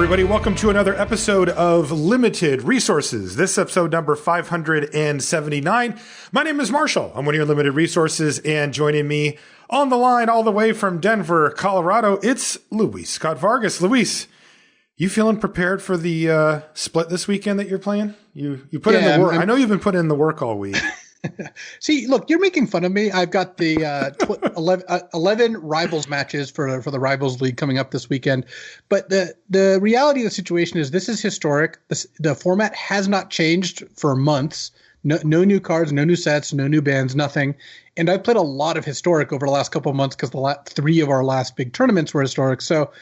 everybody. Welcome to another episode of Limited Resources. This episode number 579. My name is Marshall. I'm one of your Limited Resources, and joining me on the line all the way from Denver, Colorado, it's Luis Scott-Vargas. Luis, you feeling prepared for the split this weekend that you're playing? You put in the work. I know you've been putting in the work all week. See, look, you're making fun of me. I've got the 11 Rivals matches for the Rivals League coming up this weekend. But the reality of the situation is this is historic. The format has not changed for months. No new cards, no new sets, no new bands, nothing. And I've played a lot of historic over the last couple of months because three of our last big tournaments were historic. So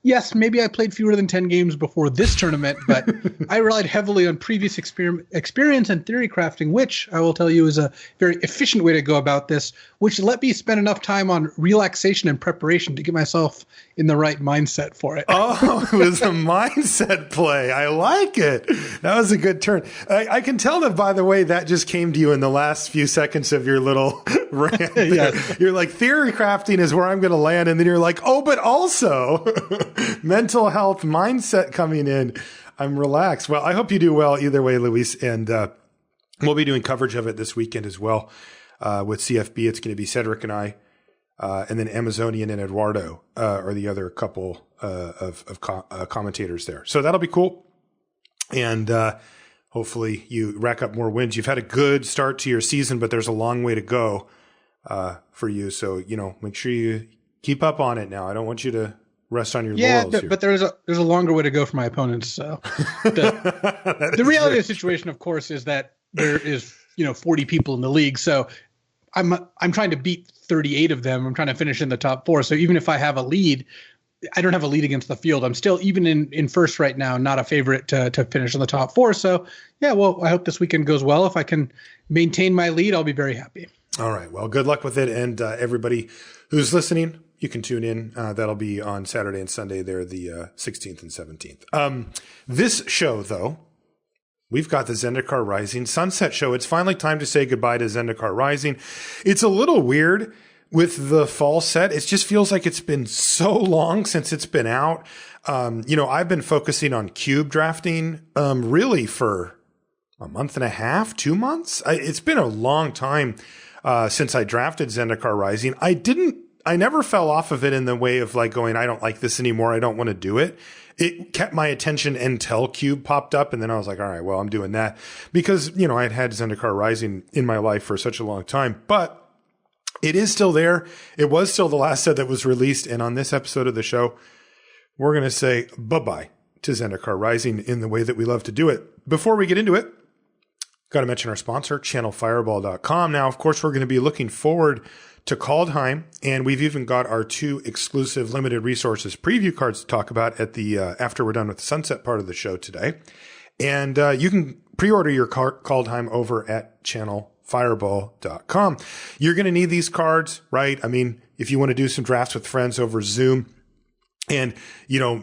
yes, maybe I played fewer than 10 games before this tournament, but I relied heavily on previous experience and theory crafting, which I will tell you is a very efficient way to go about this, which let me spend enough time on relaxation and preparation to get myself in the right mindset for it. Oh, it was a mindset play. I like it. That was a good turn. I can tell that, by the way, that just came to you in the last few seconds of your little rant. Yes. You're like, theory crafting is where I'm going to land. And then you're like, oh, but also mental health mindset coming in. I'm relaxed. Well, I hope you do well either way, Luis. And we'll be doing coverage of it this weekend as well. With CFB, it's going to be Cedric and I. And then Amazonian and Eduardo are the other couple of commentators there. So that'll be cool. And hopefully you rack up more wins. You've had a good start to your season, but there's a long way to go for you. So, make sure you keep up on it now. I don't want you to rest on your laurels here. But there's a longer way to go for my opponents. So the reality of the situation, of course, is that there is 40 people in the league. So I'm trying to beat 38 of them. I'm trying to finish in the top 4. So even if I have a lead, I don't have a lead against the field. I'm still, even in first right now, not a favorite to finish in the top 4. So yeah, well, I hope this weekend goes well. If I can maintain my lead, I'll be very happy. All right. Well, good luck with it. And everybody who's listening, you can tune in. That'll be on Saturday and Sunday there, the 16th and 17th. This show, though, we've got the Zendikar Rising Sunset Show. It's finally time to say goodbye to Zendikar Rising. It's a little weird with the fall set. It just feels like it's been so long since it's been out. I've been focusing on cube drafting really for a month and a half, 2 months. It's been a long time since I drafted Zendikar Rising. I never fell off of it in the way of like going, I don't like this anymore. I don't want to do it. It kept my attention until Cube popped up. And then I was like, all right, well, I'm doing that because, I had Zendikar Rising in my life for such a long time, but it is still there. It was still the last set that was released. And on this episode of the show, we're going to say bye-bye to Zendikar Rising in the way that we love to do it. Before we get into it, got to mention our sponsor, channelfireball.com. Now, of course, we're going to be looking forward to Kaldheim, and we've even got our 2 exclusive limited resources preview cards to talk about at the after we're done with the sunset part of the show today. And you can pre-order your Kaldheim over at channelfireball.com. You're going to need these cards, right? I mean, if you want to do some drafts with friends over Zoom, and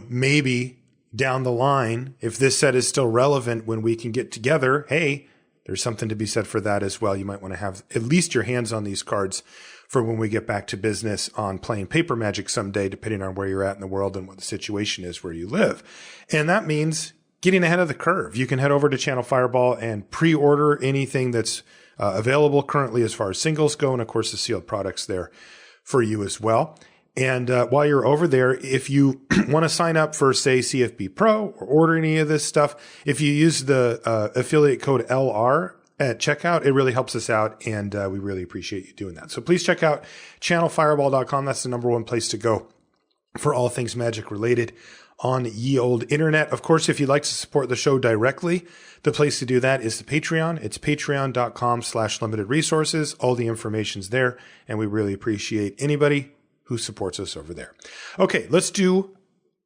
maybe down the line, if this set is still relevant when we can get together, hey, there's something to be said for that as well. You might want to have at least your hands on these cards for when we get back to business on playing Paper Magic someday, depending on where you're at in the world and what the situation is where you live. And that means getting ahead of the curve. You can head over to Channel Fireball and pre-order anything that's available currently as far as singles go. And of course, the sealed products there for you as well. And while you're over there, if you want to sign up for, say, CFB Pro or order any of this stuff, if you use the affiliate code LR at checkout, it really helps us out, and we really appreciate you doing that. So please check out channelfireball.com. That's the number one place to go for all things Magic related on ye old internet. Of course, if you'd like to support the show directly, the place to do that is the Patreon. It's patreon.com/limited resources. All the information's there, and we really appreciate anybody who supports us over there. Okay, let's do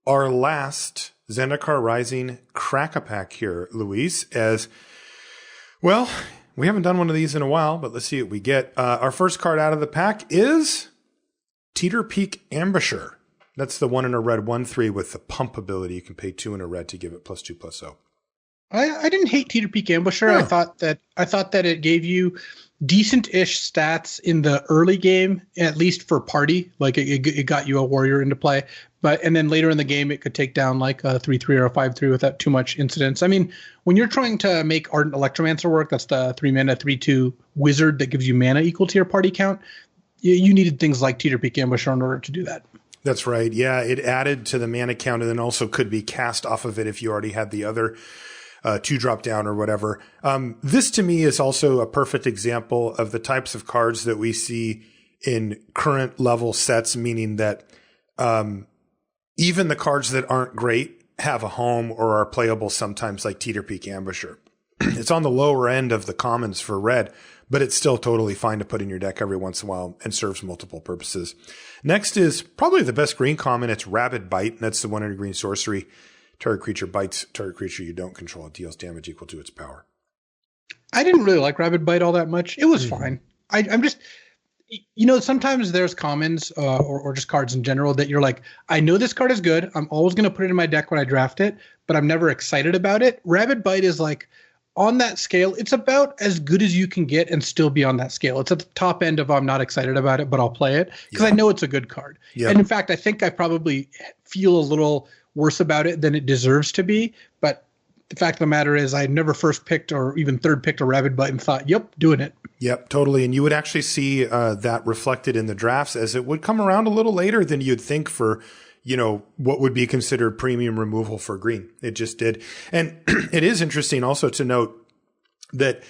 our last Zendikar Rising Crack-A-Pack here, Luis, as well, we haven't done one of these in a while, but let's see what we get. Our first card out of the pack is Teeter Peak Ambusher. That's the 1 in a red 1/3 with the pump ability. You can pay 2 in a red to give it +2/+0. I didn't hate Teeter Peak Ambusher. Oh. I thought that it gave you decent-ish stats in the early game, at least for party. Like it got you a warrior into play, and then later in the game it could take down like a 3/3 or a 5/3 without too much incidence. I mean, when you're trying to make Ardent Electromancer work, that's the 3-mana 3/2 wizard that gives you mana equal to your party count. You needed things like Teeter Peak Ambusher in order to do that. That's right. Yeah, it added to the mana count and then also could be cast off of it if you already had the other 2 drop down or whatever. This to me is also a perfect example of the types of cards that we see in current level sets, meaning that even the cards that aren't great have a home or are playable sometimes, like Teeter Peak Ambusher. It's on the lower end of the commons for red, but it's still totally fine to put in your deck every once in a while and serves multiple purposes. Next is probably the best green common. It's Rabid Bite. And that's the 1 green sorcery. Target creature bites target creature you don't control. It deals damage equal to its power. I didn't really like Rabid Bite all that much. It was fine. I'm just, sometimes there's commons or just cards in general that you're like, I know this card is good. I'm always going to put it in my deck when I draft it, but I'm never excited about it. Rabid Bite is like, on that scale, it's about as good as you can get and still be on that scale. It's at the top end of I'm not excited about it, but I'll play it because I know it's a good card. Yep. And in fact, I think I probably feel a little worse about it than it deserves to be. But the fact of the matter is I never first picked or even third picked a Rabid Bite and thought, yep, doing it. Yep, totally. And you would actually see that reflected in the drafts as it would come around a little later than you'd think for, what would be considered premium removal for green. It just did. And it is interesting also to note that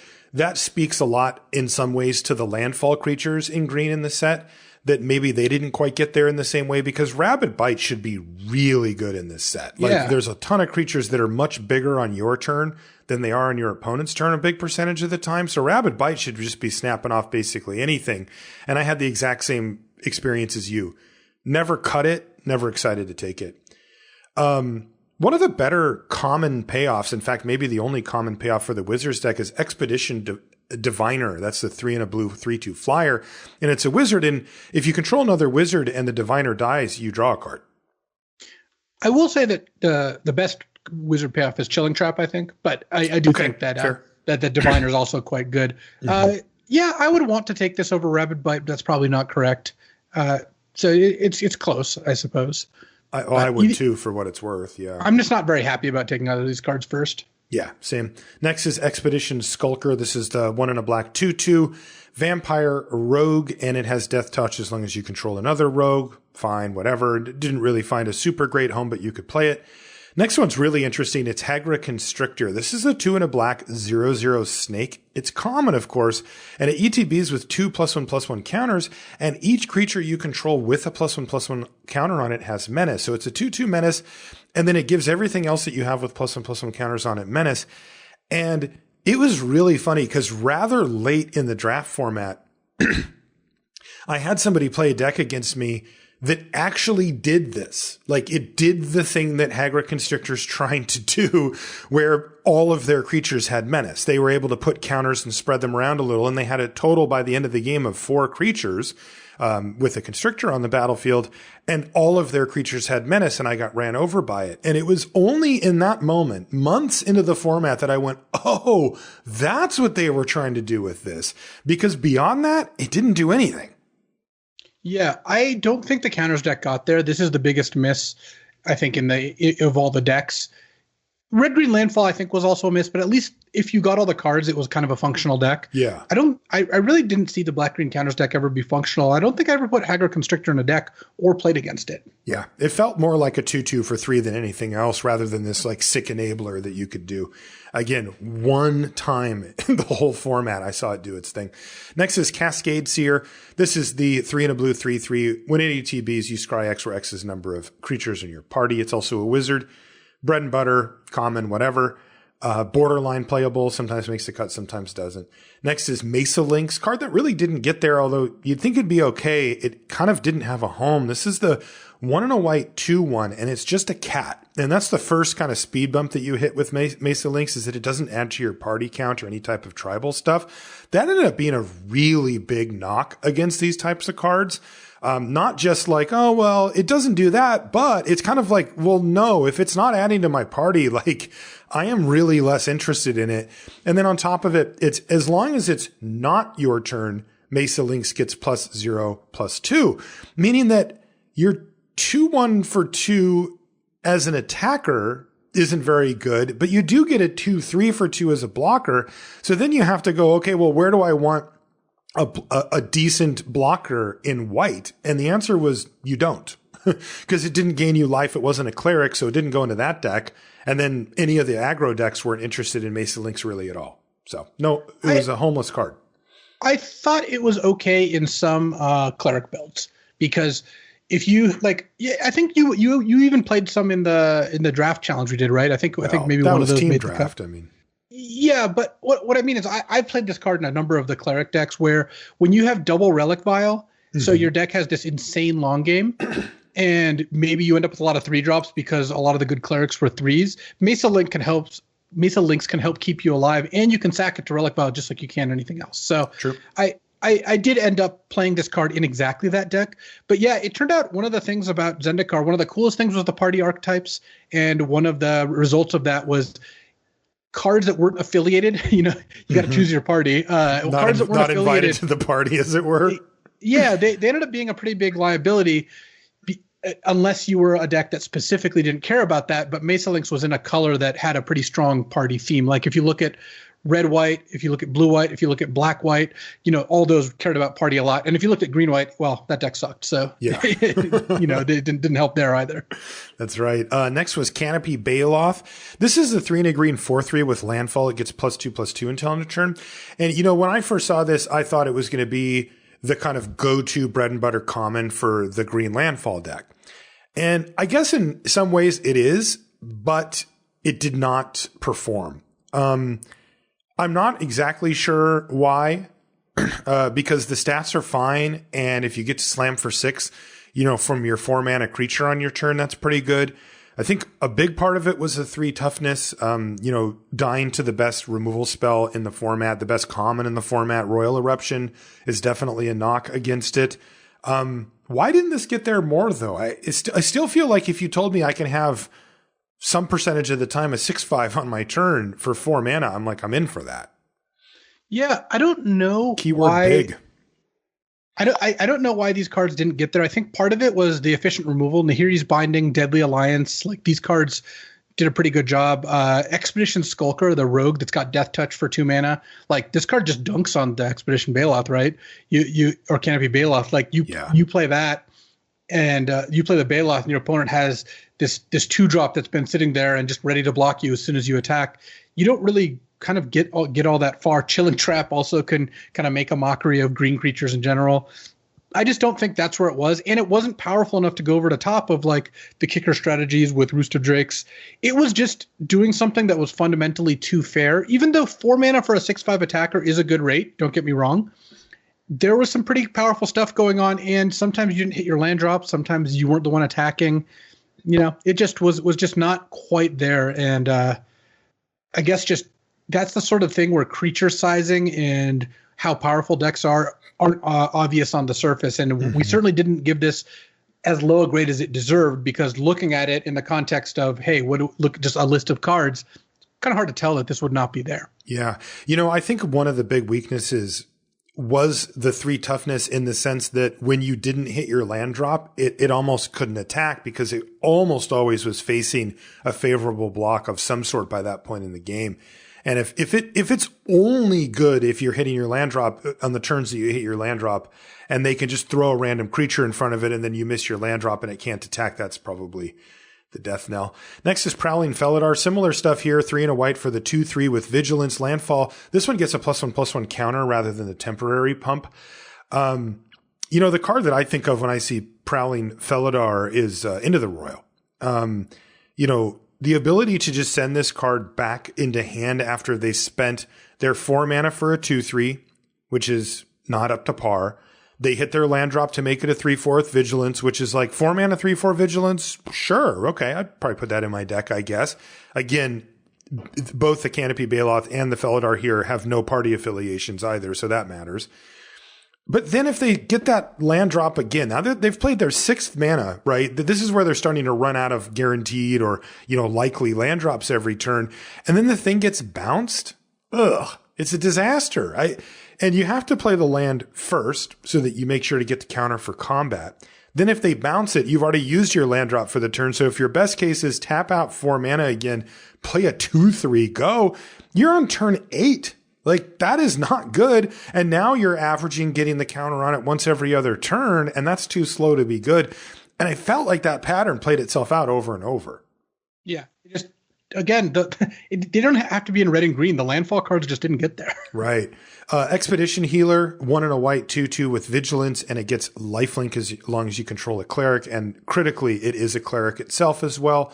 speaks a lot in some ways to the landfall creatures in green in the set, that maybe they didn't quite get there in the same way, because Rabid Bite should be really good in this set. Like there's a ton of creatures that are much bigger on your turn than they are on your opponent's turn a big percentage of the time. So Rabid Bite should just be snapping off basically anything. And I had the exact same experience as you. Never cut it, never excited to take it. One of the better common payoffs, in fact, maybe the only common payoff for the Wizards deck, is Expedition Diviner. That's the 3 and a blue 3/2 flyer. And it's a wizard. And if you control another wizard and the Diviner dies, you draw a card. I will say that the best wizard payoff is Chilling Trap, I think. But I do think that the Diviner is also quite good. Yeah, I would want to take this over Rabid Bite. That's probably not correct. So it's close, I suppose. I would too, for what it's worth. Yeah. I'm just not very happy about taking out of these cards first. Yeah, same. Next is Expedition Skulker. This is the 1 and a black 2/2 vampire rogue, and it has Death Touch as long as you control another rogue. Fine, whatever. Didn't really find a super great home, but you could play it. Next one's really interesting. It's Hagra Constrictor. This is a 2 and a black 0/0 snake. It's common, of course, and it ETBs with 2 +1/+1 counters, and each creature you control with a +1/+1 counter on it has menace. So it's a 2/2 menace, and then it gives everything else that you have with +1/+1 counters on it menace. And it was really funny because rather late in the draft format, I had somebody play a deck against me that actually did this. Like, it did the thing that Hagra Constrictor's trying to do, where all of their creatures had menace. They were able to put counters and spread them around a little, and they had a total by the end of the game of 4 creatures with a Constrictor on the battlefield, and all of their creatures had menace, and I got ran over by it. And it was only in that moment, months into the format, that I went, oh, that's what they were trying to do with this. Because beyond that, it didn't do anything. Yeah, I don't think the counters deck got there. This is the biggest miss, I think, of all the decks. Red Green Landfall, I think, was also a miss, but at least if you got all the cards, it was kind of a functional deck. Yeah. I really didn't see the Black Green counters deck ever be functional. I don't think I ever put Hagra Constrictor in a deck or played against it. Yeah, it felt more like a 2/2 for 3 than anything else, rather than this like sick enabler that you could do. Again, one time in the whole format, I saw it do its thing. Next is Cascade Seer. This is the 3 and a blue 3/3. When it ETBs, you scry X, where X is number of creatures in your party. It's also a wizard. Bread and butter, common, whatever. Borderline playable, sometimes makes the cut, sometimes doesn't. Next is Mesa Lynx, card that really didn't get there, although you'd think it'd be okay. It kind of didn't have a home. This is the 1 and a white 2/1, and it's just a cat. And that's the first kind of speed bump that you hit with Mesa Lynx, is that it doesn't add to your party count or any type of tribal stuff. That ended up being a really big knock against these types of cards. Not just like, oh, well, it doesn't do that, but it's kind of like, well, no, if it's not adding to my party, like I am really less interested in it. And then on top of it, it's as long as it's not your turn, Mesa Lynx gets +0/+2, meaning that your 2/1 for 2 as an attacker isn't very good, but you do get a 2/3 for 2 as a blocker. So then you have to go, okay, well, where do I want a decent blocker in white? And the answer was you don't, because it didn't gain you life. It wasn't a cleric, so it didn't go into that deck. And then any of the aggro decks weren't interested in Mesa Lynx really at all. So no, it was a homeless card. I thought it was okay in some cleric builds, because if you like, yeah, I think you even played some in the draft challenge we did, right? I think maybe one of those team made draft. the cut. I mean, yeah, but what I mean is I played this card in a number of the cleric decks where when you have double relic vial, so your deck has this insane long game, and maybe you end up with a lot of 3-drops because a lot of the good clerics were 3s. Mesa Lynx can help keep you alive, and you can sack it to relic vial just like you can anything else. So true. I did end up playing this card in exactly that deck. But yeah, it turned out one of the things about Zendikar, one of the coolest things was the party archetypes. And one of the results of that was cards that weren't affiliated. You got to choose your party. Cards that weren't not affiliated, invited to the party, as it were. Yeah, they ended up being a pretty big liability unless you were a deck that specifically didn't care about that. But Mesa Lynx was in a color that had a pretty strong party theme. Like if you look at red-white, if you look at blue-white, if you look at black-white, all those cared about party a lot. And if you looked at green-white, well, that deck sucked. So, yeah. They didn't help there either. That's right. Next was Canopy Baloth. This is the 3 and a green 4/3 with landfall. It gets +2/+2 until end of turn. And, when I first saw this, I thought it was going to be the kind of go-to bread and butter common for the green landfall deck. And I guess in some ways it is, but it did not perform. I'm not exactly sure why, because the stats are fine. And if you get to slam for 6, from your 4-mana creature on your turn, that's pretty good. I think a big part of it was the 3 toughness, dying to the best removal spell in the format, the best common in the format. Royal Eruption is definitely a knock against it. Why didn't this get there more, though? I still feel like if you told me I can have some percentage of the time a 6/5 on my turn for 4 mana, I'm in for that. Yeah, I don't know. Keyword why, big. I don't know why these cards didn't get there. I think part of it was the efficient removal. Nahiri's Binding, Deadly Alliance, like these cards did a pretty good job. Expedition Skulker, the rogue that's got Death Touch for 2 mana. Like this card just dunks on the Expedition Baloth, right? You or Canopy Baloth. Like you play that, and you play the Baloth, and your opponent has this 2-drop that's been sitting there and just ready to block you as soon as you attack. You don't really kind of get all that far. Chilling Trap also can kind of make a mockery of green creatures in general. I just don't think that's where it was. And it wasn't powerful enough to go over the top of like the kicker strategies with Rooster Drakes. It was just doing something that was fundamentally too fair. Even though 4 mana for a 6/5 attacker is a good rate, don't get me wrong, there was some pretty powerful stuff going on. And sometimes you didn't hit your land drop. Sometimes you weren't the one attacking. It just was just not quite there. And I guess just that's the sort of thing where creature sizing and how powerful decks aren't obvious on the surface. And we certainly didn't give this as low a grade as it deserved, because looking at it in the context of, hey, look, just a list of cards, kind of hard to tell that this would not be there. Yeah. I think one of the big weaknesses was the 3 toughness, in the sense that when you didn't hit your land drop, it almost couldn't attack, because it almost always was facing a favorable block of some sort by that point in the game. And if it's only good if you're hitting your land drop on the turns that you hit your land drop, and they can just throw a random creature in front of it and then you miss your land drop and it can't attack, that's probably the death knell. Next is Prowling Felidar. Similar stuff here. 3 and a white for the 2/3 with Vigilance, Landfall. This one gets a +1/+1 counter rather than the temporary pump. The card that I think of when I see Prowling Felidar is Into the Royal. The ability to just send this card back into hand after they spent their 4 mana for a 2/3, which is not up to par. They hit their land drop to make it a 3/4 Vigilance, which is like 4 mana, 3/4 Vigilance. Sure. Okay. I'd probably put that in my deck, I guess. Again, both the Canopy Baloth and the Felidar here have no party affiliations either, so that matters. But then if they get that land drop again, now they've played their 6th mana, right? This is where they're starting to run out of guaranteed or, likely land drops every turn. And then the thing gets bounced. Ugh, it's a disaster. And you have to play the land first so that you make sure to get the counter for combat. Then if they bounce it, you've already used your land drop for the turn. So if your best case is tap out 4 mana again, play a 2/3, go, you're on turn 8. Like, that is not good. And now you're averaging getting the counter on it once every other turn, and that's too slow to be good. And I felt like that pattern played itself out over and over. Yeah. Just, again, they don't have to be in red and green. The landfall cards just didn't get there. Right. Expedition Healer, 1 and a white, 2/2 with Vigilance, and it gets lifelink as long as you control a cleric. And critically, it is a cleric itself as well.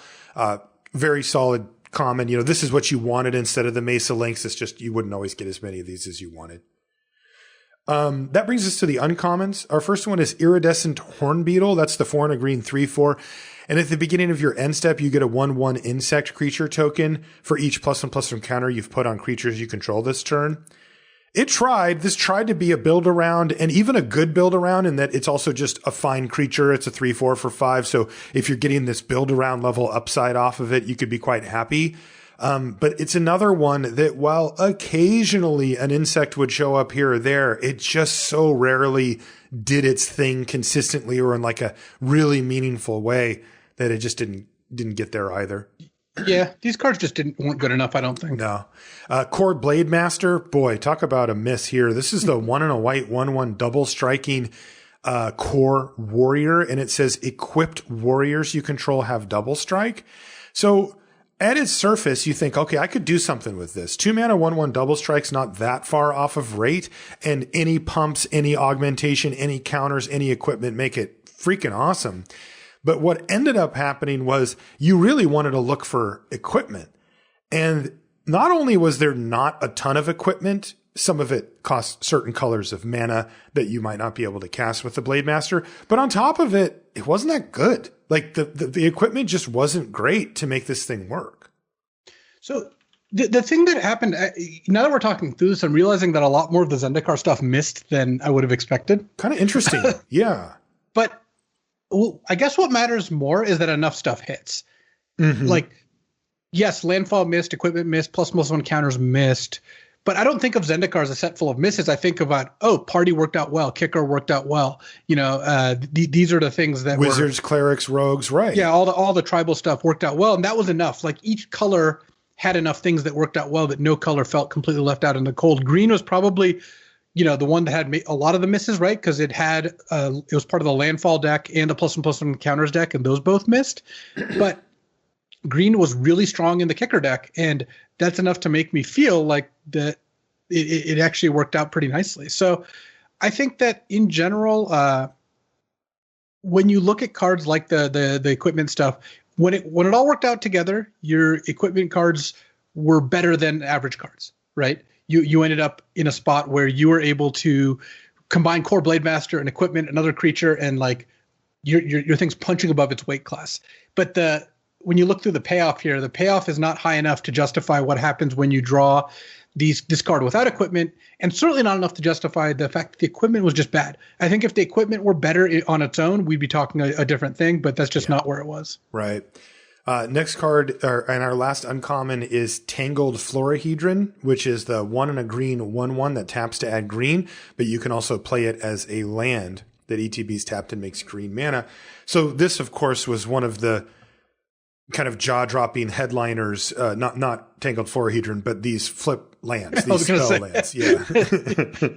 Very solid common. This is what you wanted instead of the Mesa Links. It's just you wouldn't always get as many of these as you wanted. That brings us to the uncommons. Our first one is Iridescent Hornbeetle. That's the 4 and a green 3/4. And at the beginning of your end step, you get a 1/1 insect creature token for each +1/+1 counter you've put on creatures you control this turn. This tried to be a build around, and even a good build around, in that it's also just a fine creature. It's a 3/4 for 5. So if you're getting this build around level upside off of it, you could be quite happy. But it's another one that, while occasionally an insect would show up here or there, it just so rarely did its thing consistently or in like a really meaningful way that it just didn't get there either. Yeah, these cards just weren't good enough, I don't think. No. Core Blade Master, boy, talk about a miss here. This is the 1 and a white 1/1 double striking core warrior, and it says equipped warriors you control have double strike. So at its surface, you think, okay, I could do something with this. 2 mana 1/1 double strike's not that far off of rate, and any pumps, any augmentation, any counters, any equipment make it freaking awesome. But what ended up happening was you really wanted to look for equipment. And not only was there not a ton of equipment, some of it cost certain colors of mana that you might not be able to cast with the Blade Master, but on top of it, it wasn't that good. Like the equipment just wasn't great to make this thing work. So the thing that happened, now that we're talking through this, I'm realizing that a lot more of the Zendikar stuff missed than I would have expected. Kind of interesting. Yeah. But well, I guess what matters more is that enough stuff hits. Mm-hmm. Like, yes, landfall missed, equipment missed, +1/+1 counters missed. But I don't think of Zendikar as a set full of misses. I think about, party worked out well, kicker worked out well. These are the things that Wizards, clerics, rogues, right. Yeah, all the tribal stuff worked out well, and that was enough. Like, each color had enough things that worked out well that no color felt completely left out in the cold. Green was probably the one that had a lot of the misses, right? Because it was part of the landfall deck and a +1/+1 counters deck, and those both missed. But green was really strong in the kicker deck, and that's enough to make me feel like that it actually worked out pretty nicely. So I think that in general, when you look at cards like the equipment stuff, when it all worked out together, your equipment cards were better than average cards, right? You ended up in a spot where you were able to combine Core Blade Master and equipment, another creature, and like your thing's punching above its weight class. But when you look through the payoff here, the payoff is not high enough to justify what happens when you draw this card without equipment, and certainly not enough to justify the fact that the equipment was just bad. I think if the equipment were better on its own, we'd be talking a different thing, but that's just not where it was. Right. Next card, and our last uncommon, is Tangled Florahedron, which is the 1 and a green 1/1 that taps to add green, but you can also play it as a land that ETB's tapped and makes green mana. So this, of course, was one of the kind of jaw-dropping headliners, not Tangled Florahedron, but these flip lands, these spell lands. Yeah.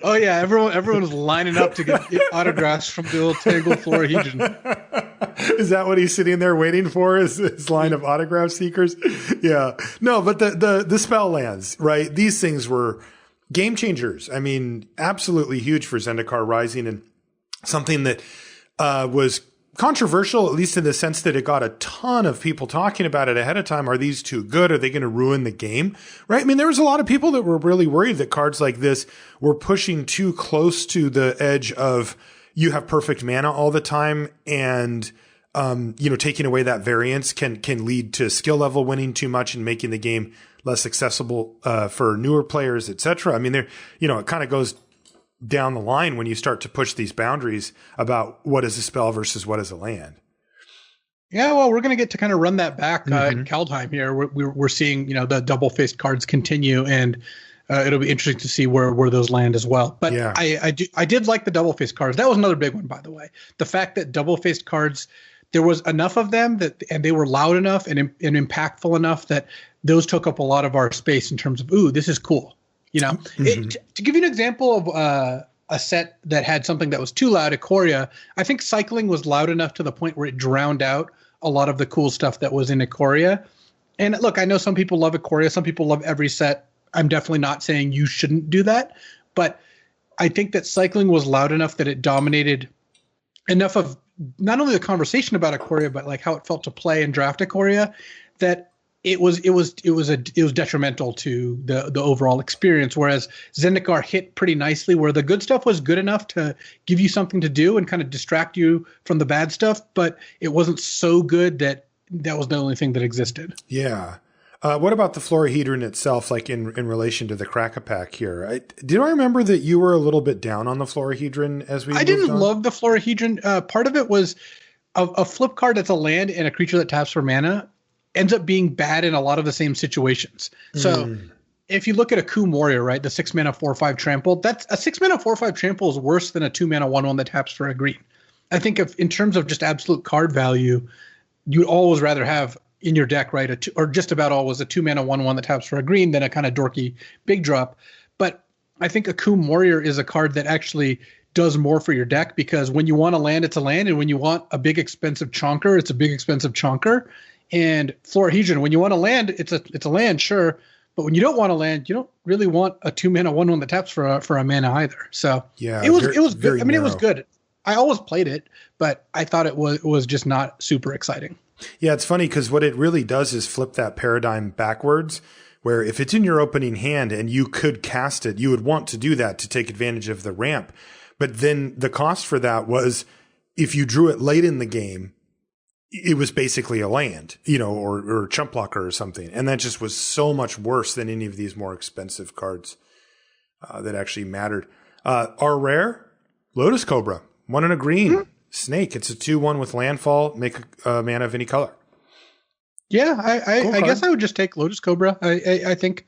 Oh yeah, everyone was lining up to get autographs from the old Tangled Florahedron. Is that what he's sitting there waiting for? Is his line of autograph seekers? Yeah. No, but the spell lands, right? These things were game changers. I mean, absolutely huge for Zendikar Rising, and something that was controversial, at least in the sense that it got a ton of people talking about it ahead of time. Are these too good? Are they going to ruin the game? Right? I mean, there was a lot of people that were really worried that cards like this were pushing too close to the edge of you have perfect mana all the time, and taking away that variance can lead to skill level winning too much and making the game less accessible for newer players, etc. I mean, it kind of goes down the line when you start to push these boundaries about what is a spell versus what is a land. Yeah, well, we're going to get to kind of run that back at Kaldheim here. We're seeing, the double-faced cards continue, and it'll be interesting to see where those land as well. But yeah. I did like the double-faced cards. That was another big one, by the way. The fact that double-faced cards, there was enough of them and they were loud enough and impactful enough that those took up a lot of our space in terms of, ooh, this is cool. To give you an example of a set that had something that was too loud, Ikoria, I think cycling was loud enough to the point where it drowned out a lot of the cool stuff that was in Ikoria. And look, I know some people love Ikoria. Some people love every set. I'm definitely not saying you shouldn't do that. But I think that cycling was loud enough that it dominated enough of not only the conversation about Ikoria, but like how it felt to play and draft Ikoria, that it was detrimental to the overall experience. Whereas Zendikar hit pretty nicely, where the good stuff was good enough to give you something to do and kind of distract you from the bad stuff, but it wasn't so good that was the only thing that existed. Yeah. What about the Florahedron itself, like in relation to the Crack-A-Pack here? Do I remember that you were a little bit down on the Florahedron as we? I didn't love the Florahedron. Part of it was a flip card that's a land and a creature that taps for mana ends up being bad in a lot of the same situations. So if you look at a Coom Warrior, right, the 6 mana 4/5 trample, that's a 6 mana 4/5 trample is worse than a 2 mana 1/1 that taps for a green. I think in terms of just absolute card value, you'd always rather have in your deck, right, or just about always a 2 mana 1/1 that taps for a green than a kind of dorky big drop. But I think a Coom Warrior is a card that actually does more for your deck, because when you want a land, it's a land, and when you want a big expensive chonker, it's a big expensive chonker. And Florahedron, when you want a land, it's a land, sure, but when you don't want a land, you don't really want a 2 mana 1/1 that taps for a mana either. So yeah, it was good. I mean, it was good. I always played it, but I thought it was just not super exciting. Yeah, it's funny because what it really does is flip that paradigm backwards, where if it's in your opening hand and you could cast it, you would want to do that to take advantage of the ramp. But then the cost for that was, if you drew it late in the game, it was basically a land, or chump blocker or something. And that just was so much worse than any of these more expensive cards that actually mattered. Our rare, Lotus Cobra, 1 and a green, snake. It's a 2/1 with landfall, make a mana of any color. Yeah, I guess I would just take Lotus Cobra. I think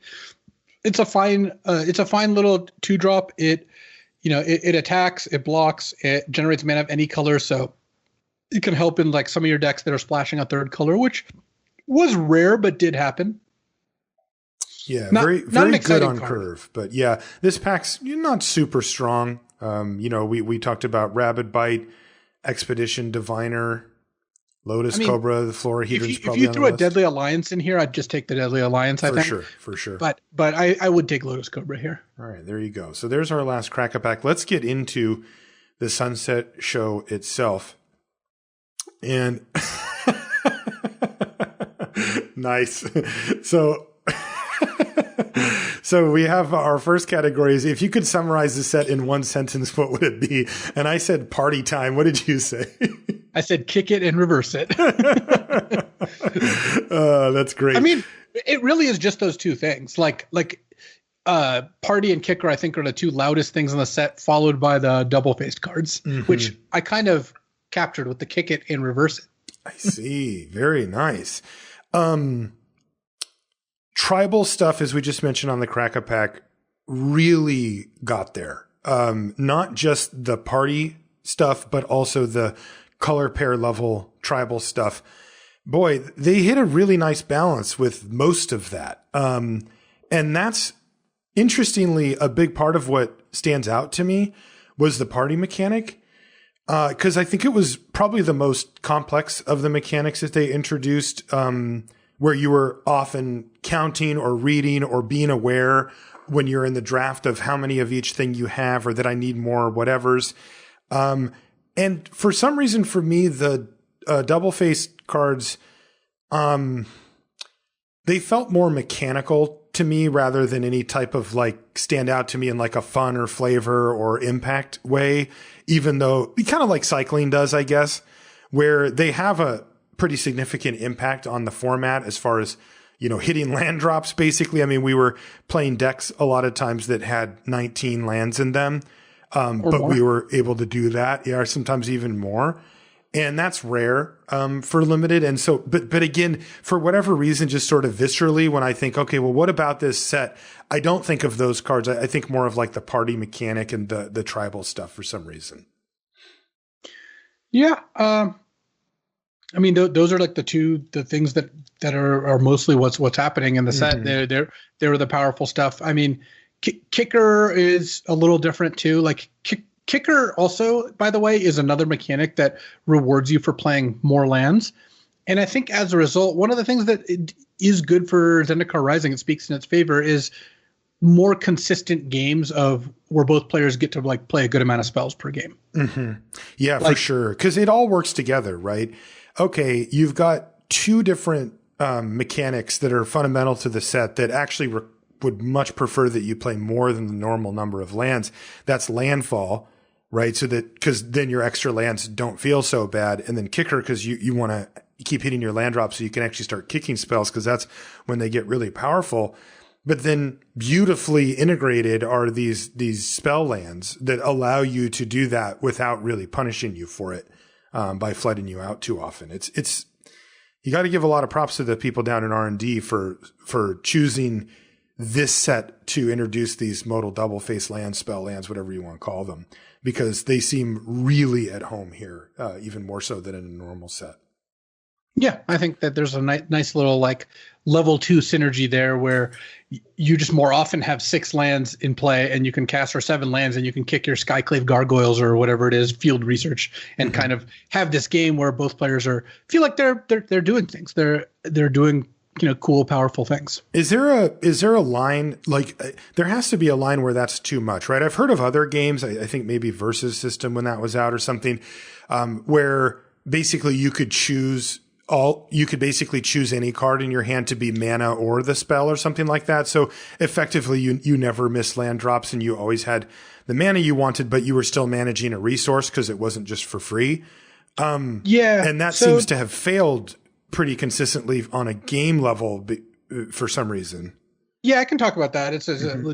it's a fine little 2-drop. It attacks, it blocks, it generates mana of any color, so it can help in like some of your decks that are splashing a third color, which was rare but did happen. Yeah, very good on curve. But yeah, this pack's not super strong. We talked about Rabid Bite, Expedition Diviner, Lotus Cobra, the Florahedron's probably on the list. If you threw a Deadly Alliance in here, I'd just take the Deadly Alliance, I think. For sure. But I would take Lotus Cobra here. All right, there you go. So there's our last Crack-A-Pack. Let's get into the Sunset Show itself. And nice. So we have our first categories. If you could summarize the set in one sentence, what would it be? And I said party time. What did you say? I said kick it and reverse it. That's great. I mean, it really is just those two things. Like party and kicker, I think, are the two loudest things in the set, followed by the double-faced cards, which I kind of captured with the kick it and reverse it. I see. Very nice. Tribal stuff, as we just mentioned on the Crack-A-Pack, really got there. Not just the party stuff, but also the color pair level tribal stuff. Boy, they hit a really nice balance with most of that. And that's, interestingly, a big part of what stands out to me was the party mechanic. Because I think it was probably the most complex of the mechanics that they introduced, where you were often counting or reading or being aware when you're in the draft of how many of each thing you have, or that I need more whatevers. And for some reason, for me, the double-faced cards, they felt more mechanical to me rather than any type of like stand out to me in like a fun or flavor or impact way, even though kind of like cycling does, I guess, where they have a pretty significant impact on the format as far as, hitting land drops, basically. I mean, we were playing decks a lot of times that had 19 lands in them. But more. we were able to do that. Yeah, sometimes even more. And that's rare for limited. And so, but again, for whatever reason, just sort of viscerally, when I think, okay, well, what about this set? I don't think of those cards. I think more of like the party mechanic and the tribal stuff for some reason. Yeah. I mean, those are like the things that are mostly what's happening in the set. They're the powerful stuff. I mean, kicker is a little different too. Like kicker also, by the way, is another mechanic that rewards you for playing more lands. And I think as a result, one of the things that is good for Zendikar Rising, it speaks in its favor, is more consistent games of where both players get to like play a good amount of spells per game. Yeah, for sure. Because it all works together, right? Okay, you've got two different mechanics that are fundamental to the set that actually would much prefer that you play more than the normal number of lands. That's landfall, right? So that, because then your extra lands don't feel so bad. And then kicker, because you want to keep hitting your land drop so you can actually start kicking spells, because that's when they get really powerful. But then beautifully integrated are these spell lands that allow you to do that without really punishing you for it by flooding you out too often. It's you got to give a lot of props to the people down in R&D for choosing this set to introduce these modal double face lands, spell lands, whatever you want to call them, because they seem really at home here, even more so than in a normal set. Yeah, I think that there's a nice little like level 2 synergy there where you just more often have 6 lands in play and you can cast, or 7 lands, and you can kick your Skyclave Gargoyles or whatever it is, field research, and kind of have this game where both players feel like they're doing things. They're doing, cool, powerful things. Is there a line, like there has to be a line where that's too much, right? I've heard of other games. I think maybe Versus System when that was out or something, where basically you could basically choose any card in your hand to be mana or the spell or something like that. So effectively you never miss land drops and you always had the mana you wanted, but you were still managing a resource because it wasn't just for free. Yeah. And that seems to have failed pretty consistently on a game level for some reason. Yeah, I can talk about that. It's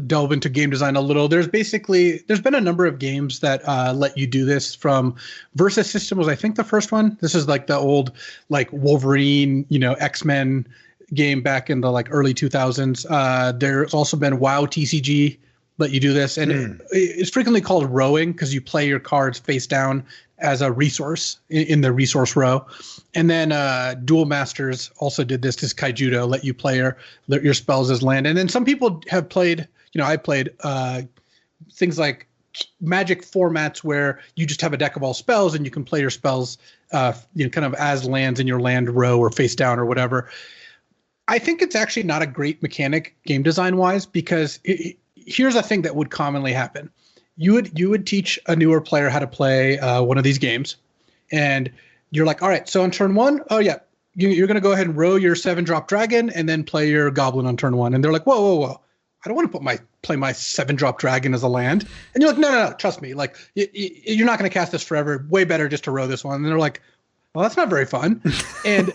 delve into game design a little. There's been a number of games that let you do this. From Versus System was, I think, the first one. This is like the old like Wolverine, X-Men game back in the like early 2000s. There's also been WoW TCG let you do this, and it's frequently called rowing because you play your cards face down as a resource in the resource row. And then Duel Masters also did this. This Kaijudo let you play your spells as land. And then some people have played, I played things like Magic formats where you just have a deck of all spells and you can play your spells kind of as lands in your land row or face down or whatever. I think it's actually not a great mechanic game design wise, because here's a thing that would commonly happen. You would teach a newer player how to play one of these games, and you're like, all right, so on turn 1, oh yeah, you're going to go ahead and row your 7-drop dragon and then play your goblin on turn 1. And they're like, whoa, I don't want to play my 7-drop dragon as a land. And you're like, no, trust me, like you're not going to cast this forever. Way better just to row this one. And they're like, well, that's not very fun. And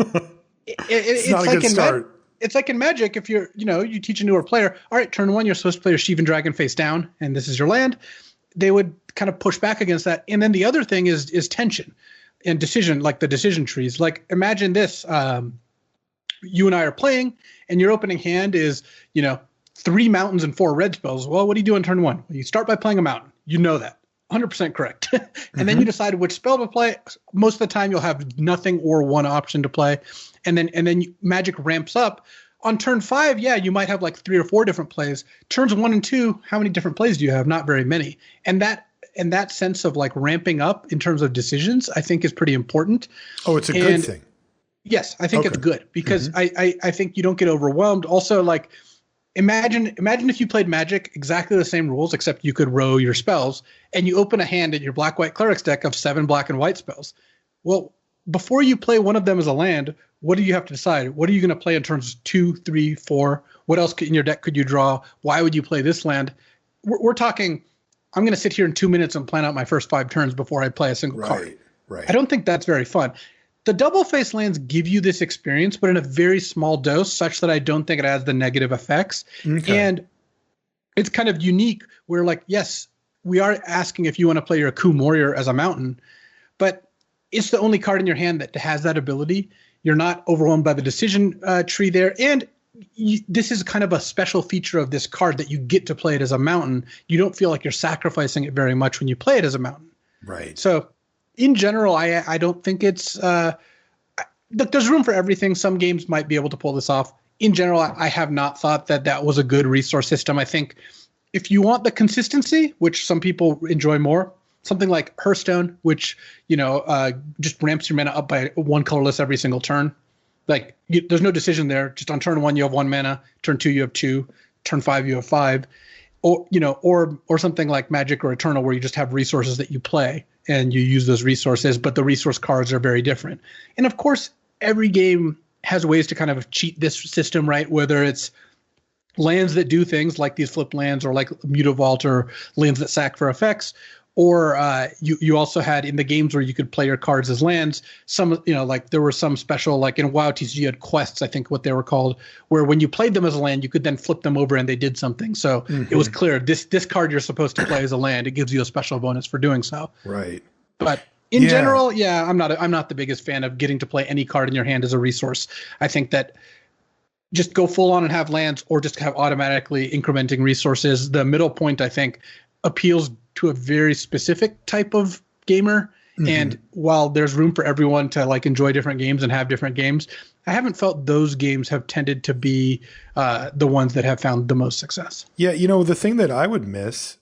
it's not a good start. It's like in Magic, if you teach a newer player, all right, turn 1, you're supposed to play your Sheevan Dragon face down, and this is your land. They would kind of push back against that. And then the other thing is tension and decision, like the decision trees. Like imagine this, you and I are playing and your opening hand is, 3 mountains and 4 red spells. Well, what do you do on turn 1? Well, you start by playing a mountain. You know that. 100% correct. And then you decide which spell to play. Most of the time you'll have nothing or one option to play. And then Magic ramps up. On turn 5, yeah, you might have like 3 or 4 different plays. Turns 1 and 2, how many different plays do you have? Not very many. And that sense of like ramping up in terms of decisions, I think is pretty important. Oh, it's a good thing. Yes, I think it's good because I think you don't get overwhelmed. Also, like imagine if you played Magic exactly the same rules, except you could row your spells, and you open a hand in your black-white clerics deck of 7 black and white spells. Well, before you play one of them as a land, what do you have to decide? What are you going to play in turns 2, 3, 4? What else in your deck could you draw? Why would you play this land? We're talking, I'm going to sit here in 2 minutes and plan out my first 5 turns before I play a single card. Right. I don't think that's very fun. The double face lands give you this experience, but in a very small dose, such that I don't think it has the negative effects. Okay. And it's kind of unique where, like, yes, we are asking if you want to play your Akum Warrior as a mountain, but it's the only card in your hand that has that ability. You're not overwhelmed by the decision tree there. And this is kind of a special feature of this card that you get to play it as a mountain. You don't feel like you're sacrificing it very much when you play it as a mountain. Right. So in general, I don't think it's look, there's room for everything. Some games might be able to pull this off. In general, I have not thought that was a good resource system. I think if you want the consistency, which some people enjoy more, something like Hearthstone, which, just ramps your mana up by one colorless every single turn. Like there's no decision there. Just on turn 1, you have 1 mana. Turn 2, you have 2. Turn 5, you have 5. Or something like Magic or Eternal, where you just have resources that you play and you use those resources, but the resource cards are very different. And of course, every game has ways to kind of cheat this system, right? Whether it's lands that do things like these flip lands, or like Mutavault, or lands that sack for effects. Or you also had in the games where you could play your cards as lands, some, like there were some special, like in WoW TCG you had quests, I think what they were called, where when you played them as a land, you could then flip them over and they did something. So It was clear, this card you're supposed to play as a land. It gives you a special bonus for doing so. Right. But in general, I'm not the biggest fan of getting to play any card in your hand as a resource. I think that just go full on and have lands, or just have automatically incrementing resources. The middle point, I think, appeals to a very specific type of gamer. And while there's room for everyone to like enjoy different games and have different games, I haven't felt those games have tended to be the ones that have found the most success. Yeah. The thing that I would miss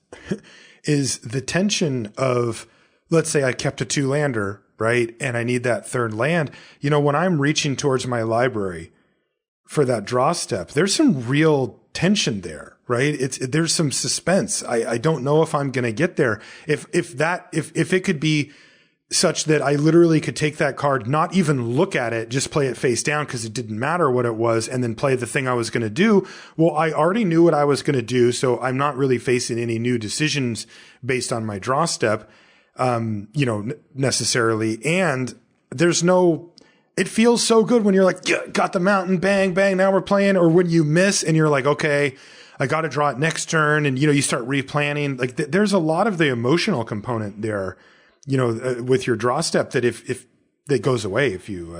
is the tension of, let's say I kept a 2-lander, right? And I need that third land. When I'm reaching towards my library for that draw step, there's some real tension there, right? There's some suspense. I don't know if I'm going to get there. If it could be such that I literally could take that card, not even look at it, just play it face down because it didn't matter what it was, and then play the thing I was going to do. Well, I already knew what I was going to do, so I'm not really facing any new decisions based on my draw step, necessarily. And it feels so good when you're like, yeah, got the mountain, bang, bang, now we're playing. Or when you miss and you're like, okay, I got to draw it next turn. And, you start replanning. Like there's a lot of the emotional component there, with your draw step that if that goes away, if you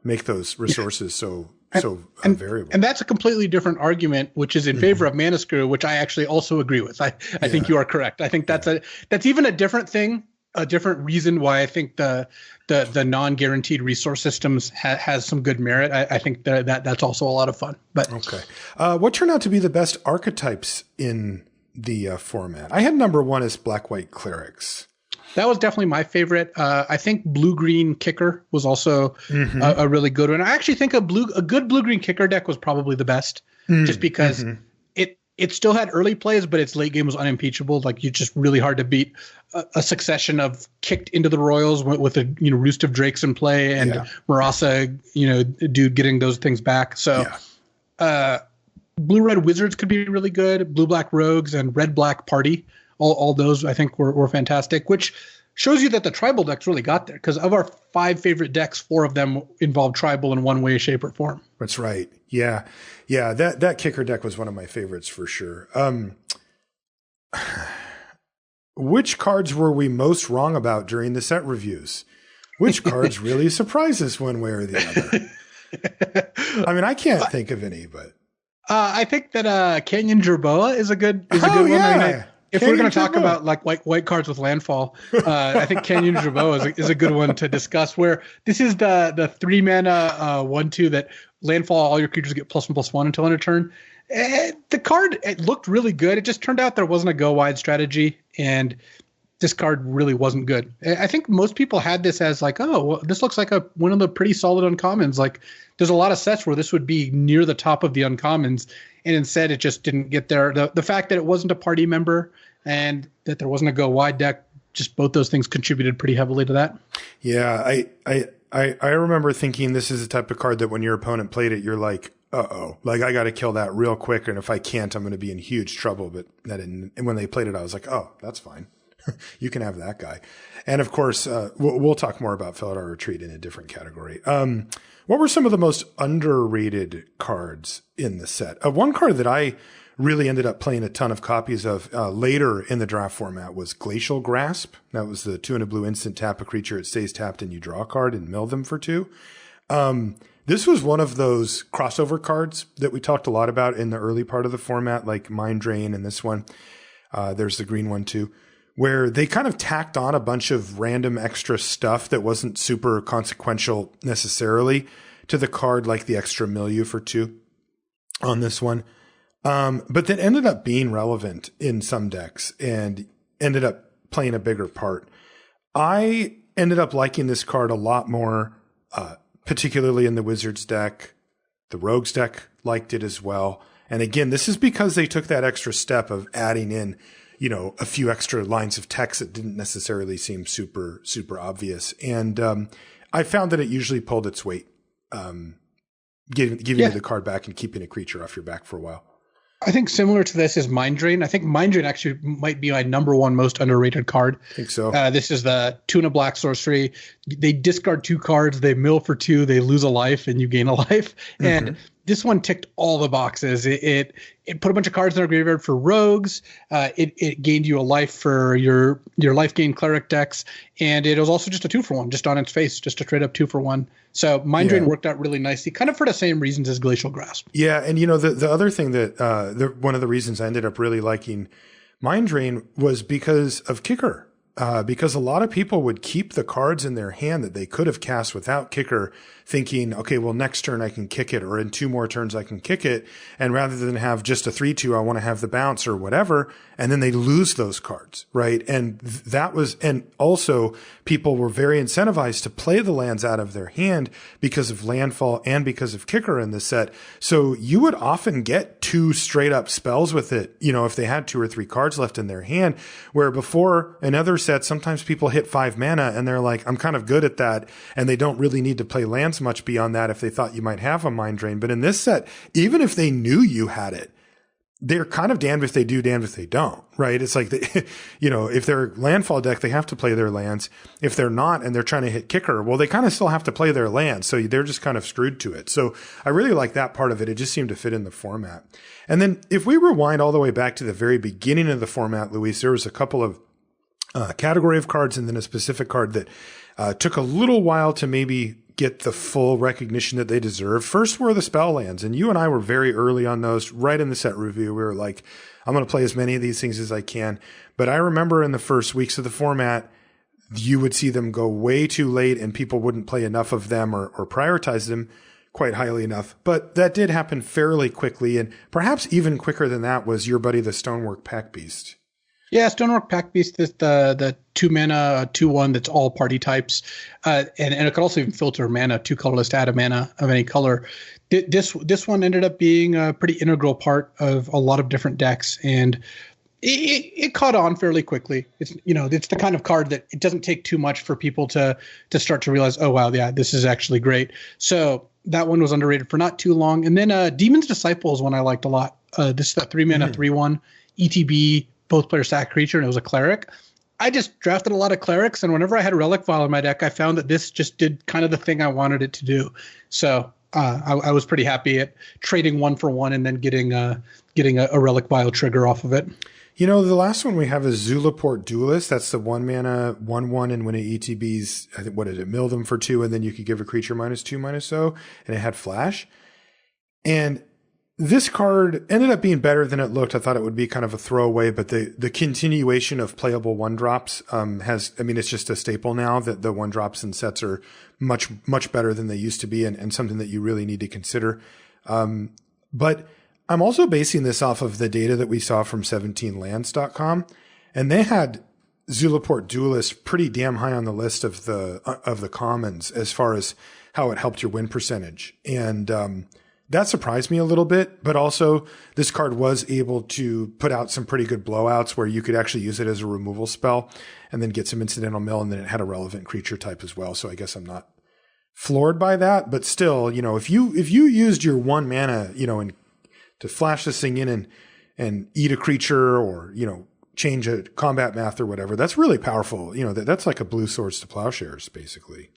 make those resources so variable. And that's a completely different argument, which is in favor of Mana Screw, which I actually also agree with. I think you are correct. I think that's even a different thing. A different reason why I think the non-guaranteed resource systems has some good merit. I think that's also a lot of fun. But okay, what turned out to be the best archetypes in the format? I had number 1 as Black-White Clerics. That was definitely my favorite. I think Blue-Green Kicker was also a really good one. I actually think a good Blue-Green Kicker deck was probably the best, just because it still had early plays, but its late game was unimpeachable. Like, it's just really hard to beat a successsion of kicked into the Royals with a Roost of Drakes in play, and Marasa, dude getting those things back. So Blue-Red Wizards could be really good. Blue-Black Rogues and Red-Black Party. All those I think were fantastic, which shows you that the tribal decks really got there, because of our 5 favorite decks, 4 of them involved tribal in one way, shape, or form. That's right. Yeah. Yeah. That kicker deck was one of my favorites for sure. Which cards were we most wrong about during the set reviews? Which cards really surprised us one way or the other? I mean, I can't think of any, but I think that Canyon Jerboa is a good one. I mean, if we're going to talk about like white cards with landfall, I think Canyon Jerboa is a good one to discuss. Where this is the 3 mana 1/2 that landfall, all your creatures get +1/+1 until end of turn. The card, it looked really good. It just turned out there wasn't a go wide strategy, and this card really wasn't good. I think most people had this as like, oh, well, this looks like one of the pretty solid uncommons. Like, there's a lot of sets where this would be near the top of the uncommons, and instead it just didn't get there. The fact that it wasn't a party member and that there wasn't a go wide deck, just both those things contributed pretty heavily to that. Yeah, I remember thinking this is the type of card that when your opponent played it, you're like, uh-oh, like I got to kill that real quick, and if I can't, I'm going to be in huge trouble. But and when they played it, I was like, oh, that's fine. You can have that guy. And of course, we'll talk more about Felidar Retreat in a different category. What were some of the most underrated cards in the set? One card that I really ended up playing a ton of copies of later in the draft format was Glacial Grasp. That was the 2 and a blue instant tap a creature. It stays tapped and you draw a card and mill them for 2. This was one of those crossover cards that we talked a lot about in the early part of the format, like Mind Drain and this one. There's the green one too, where they kind of tacked on a bunch of random extra stuff that wasn't super consequential necessarily to the card, like the extra milieu for 2 on this one. But that ended up being relevant in some decks and ended up playing a bigger part. I ended up liking this card a lot more, particularly in the Wizards deck. The Rogues deck liked it as well. And again, this is because they took that extra step of adding in, a few extra lines of text that didn't necessarily seem super, super obvious. And I found that it usually pulled its weight, giving you the card back and keeping a creature off your back for a while. I think similar to this is Mind Drain. I think Mind Drain actually might be my number 1 most underrated card. I think so. This is the 2 and a black sorcery. They discard 2 cards, they mill for 2, they lose a life, and you gain a life. Mm-hmm. And this one ticked all the boxes. It put a bunch of cards in our graveyard for rogues. It gained you a life for your life gain cleric decks, and it was also just a 2-for-1, just on its face, just a straight up 2-for-1. So Mind Drain worked out really nicely, kind of for the same reasons as Glacial Grasp. Yeah, and the other thing that one of the reasons I ended up really liking Mind Drain was because of Kicker. Because a lot of people would keep the cards in their hand that they could have cast without Kicker, thinking, okay, well, next turn I can kick it, or in 2 more turns I can kick it. And rather than have just a 3/2, I want to have the bounce or whatever. And then they lose those cards, right? And and also people were very incentivized to play the lands out of their hand because of landfall and because of Kicker in the set. So you would often get 2 straight up spells with it, if they had 2 or 3 cards left in their hand, where before in other sets, sometimes people hit 5 mana and they're like, I'm kind of good at that. And they don't really need to play lands much beyond that if they thought you might have a Mind Drain. But in this set, even if they knew you had it, they're kind of damned if they do, damned if they don't, right? It's like, if they're landfall deck, they have to play their lands. If they're not and they're trying to hit Kicker, well, they kind of still have to play their lands. So they're just kind of screwed to it. So I really like that part of it. It just seemed to fit in the format. And then if we rewind all the way back to the very beginning of the format, Luis, there was a couple of category of cards and then a specific card that took a little while to maybe get the full recognition that they deserve. First were the spell lands, and you and I were very early on those. Right in the set review, we were like, I'm going to play as many of these things as I can. But I remember in the first weeks of the format, you would see them go way too late and people wouldn't play enough of them or prioritize them quite highly enough. But that did happen fairly quickly, and perhaps even quicker than that was your buddy, the Stonework Pack Beast. Yeah, Stonework Pack Beast is the 2 mana 2/1 that's all party types, and it could also even filter mana, 2 colorless, add a mana of any color. This one ended up being a pretty integral part of a lot of different decks, and it caught on fairly quickly. It's it's the kind of card that it doesn't take too much for people to start to realize, oh wow, yeah, this is actually great. So that one was underrated for not too long, and then Demon's Disciple is one I liked a lot. This is that 3 mana 3/1 ETB. Both player sack creature, and it was a cleric. I just drafted a lot of clerics, and whenever I had a relic file in my deck, I found that this just did kind of the thing I wanted it to do. So I was pretty happy at trading 1 for 1 and then getting a relic file trigger off of it. The last one we have is Zulaport Duelist. That's the 1 mana 1/1, and when it ETBs, I think, what did it? Mill them for 2, and then you could give a creature -2/-0, and it had flash. And this card ended up being better than it looked. I thought it would be kind of a throwaway, but the continuation of playable 1-drops it's just a staple now that the 1-drops in sets are much, much better than they used to be, and something that you really need to consider. But I'm also basing this off of the data that we saw from 17lands.com, and they had Zulaport Duelist pretty damn high on the list of the commons as far as how it helped your win percentage. And that surprised me a little bit, but also this card was able to put out some pretty good blowouts where you could actually use it as a removal spell and then get some incidental mill, and then it had a relevant creature type as well. So I guess I'm not floored by that, but still, if you used your 1 mana, and to flash this thing in and eat a creature or, change a combat math or whatever, that's really powerful. That's like a blue swords to plowshares, basically.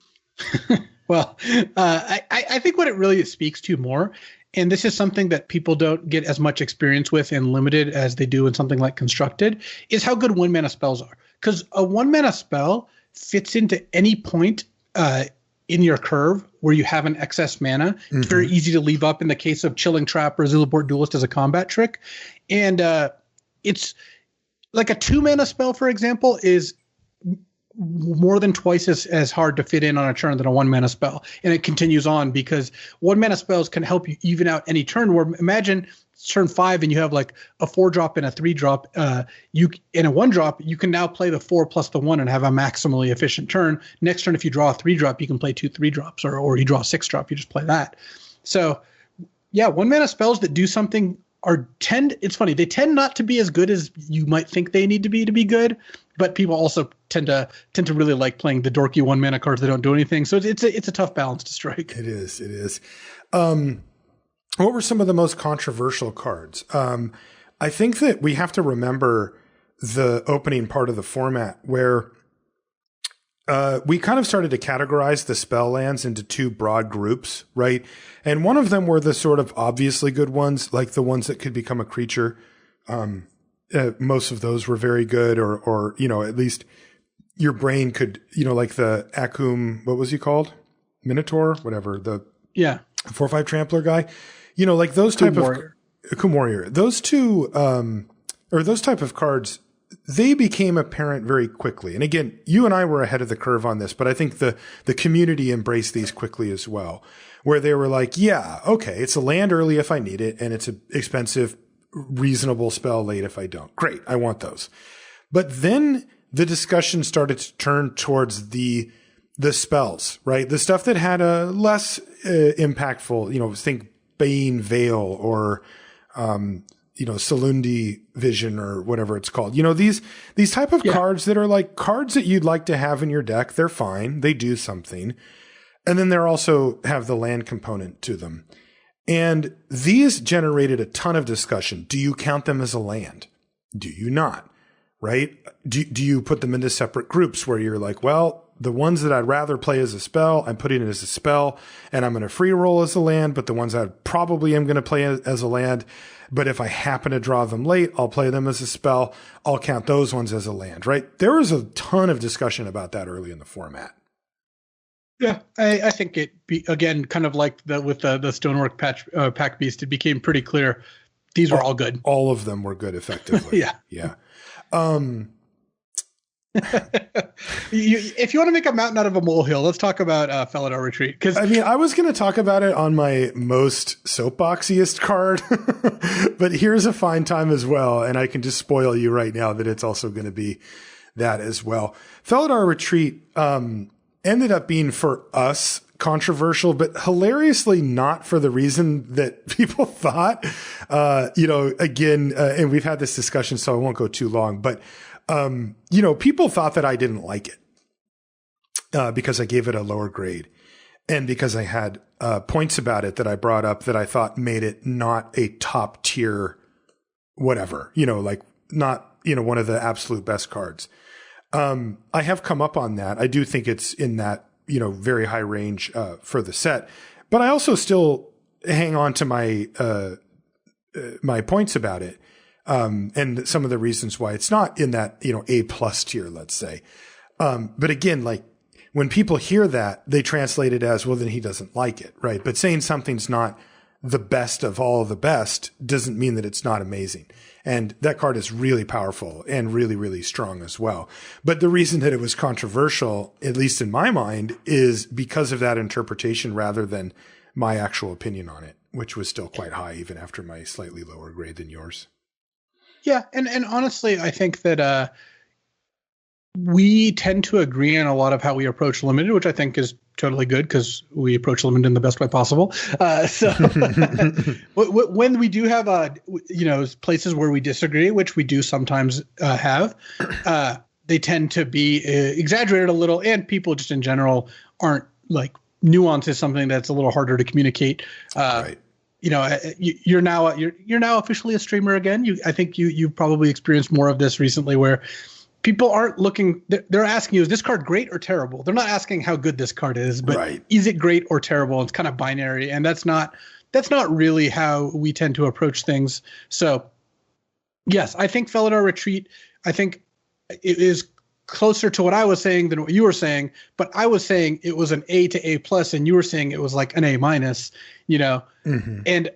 Well, I think what it really speaks to more, and this is something that people don't get as much experience with in limited as they do in something like constructed, is how good 1-mana spells are. Because a 1-mana spell fits into any point in your curve where you have an excess mana. It's very easy to leave up in the case of Chilling Trap or Azulaport Duelist as a combat trick. And it's like a 2-mana spell, for example, is more than twice as hard to fit in on a turn than a 1-mana spell. And it continues on because 1-mana spells can help you even out any turn. Where imagine turn 5 and you have like a 4-drop and a 3-drop. You in a 1-drop, you can now play the 4 plus the 1 and have a maximally efficient turn. Next turn, if you draw a 3-drop, you can play 2 3-drops, or you draw a 6-drop, you just play that. So yeah, 1-mana spells that do something it's funny, they tend not to be as good as you might think they need to be good, but people also tend to really like playing the dorky 1-mana cards that don't do anything. So it's a tough balance to strike. It is. What were some of the most controversial cards? I think that we have to remember the opening part of the format where we kind of started to categorize the spell lands into 2 broad groups, right? And one of them were the sort of obviously good ones, like the ones that could become a creature. Most of those were very good, or at least your brain could, like the Akum, what was he called? Minotaur, whatever, the 4/5 trampler guy. Like those type of Akum Warrior. Those two, or those type of cards, they became apparent very quickly. And again, you and I were ahead of the curve on this, but I think the community embraced these quickly as well, where they were like, yeah, okay, it's a land early if I need it, and it's an expensive, reasonable spell late if I don't. Great, I want those. But then the discussion started to turn towards the spells, right? The stuff that had a less impactful, think Bane Veil or Salundi Vision or whatever it's called. These type of cards that are like cards that you'd like to have in your deck. They're fine. They do something. And then they're also have the land component to them. And these generated a ton of discussion. Do you count them as a land? Do you not? Right? Do you put them into separate groups where you're like, well, the ones that I'd rather play as a spell, I'm putting it as a spell and I'm going to free roll as a land, but the ones I probably am going to play as a land, but if I happen to draw them late, I'll play them as a spell. I'll count those ones as a land, right? There was a ton of discussion about that early in the format. Yeah, I think again, kind of like with the Stonework Pack Beast, it became pretty clear these were all good. All of them were good effectively. Yeah. If you want to make a mountain out of a molehill, let's talk about Felidar Retreat. Because I was going to talk about it on my most soapboxiest card, but here's a fine time as well, and I can just spoil you right now that it's also going to be that as well. Felidar Retreat ended up being for us controversial, but hilariously not for the reason that people thought. Again, and we've had this discussion, so I won't go too long, but people thought that I didn't like it because I gave it a lower grade and because I had points about it that I brought up that I thought made it not a top tier whatever, not, one of the absolute best cards. I have come up on that. I do think it's in that, very high range for the set, but I also still hang on to my my points about it. And some of the reasons why it's not in that, A+ tier, let's say. But again, like when people hear that, they translate it as, well, then he doesn't like it, right? But saying something's not the best of all the best doesn't mean that it's not amazing. And that card is really powerful and really, really strong as well. But the reason that it was controversial, at least in my mind, is because of that interpretation rather than my actual opinion on it, which was still quite high, even after my slightly lower grade than yours. Yeah, and honestly, I think that we tend to agree on a lot of how we approach limited, which I think is totally good because we approach limited in the best way possible. So when we do have places where we disagree, which we do sometimes have, they tend to be exaggerated a little, and people just in general aren't like nuance is something that's a little harder to communicate. Right. You're now officially a streamer again. I think you've probably experienced more of this recently, where people aren't looking. They're asking you, is this card great or terrible? They're not asking how good this card is, but Is it great or terrible? It's kind of binary, and that's not that's not really how we tend to approach things. So yes, I think Felidar Retreat, I think it is closer to what I was saying than what you were saying, but I was saying it was an A to A plus, and you were saying it was like an A minus, and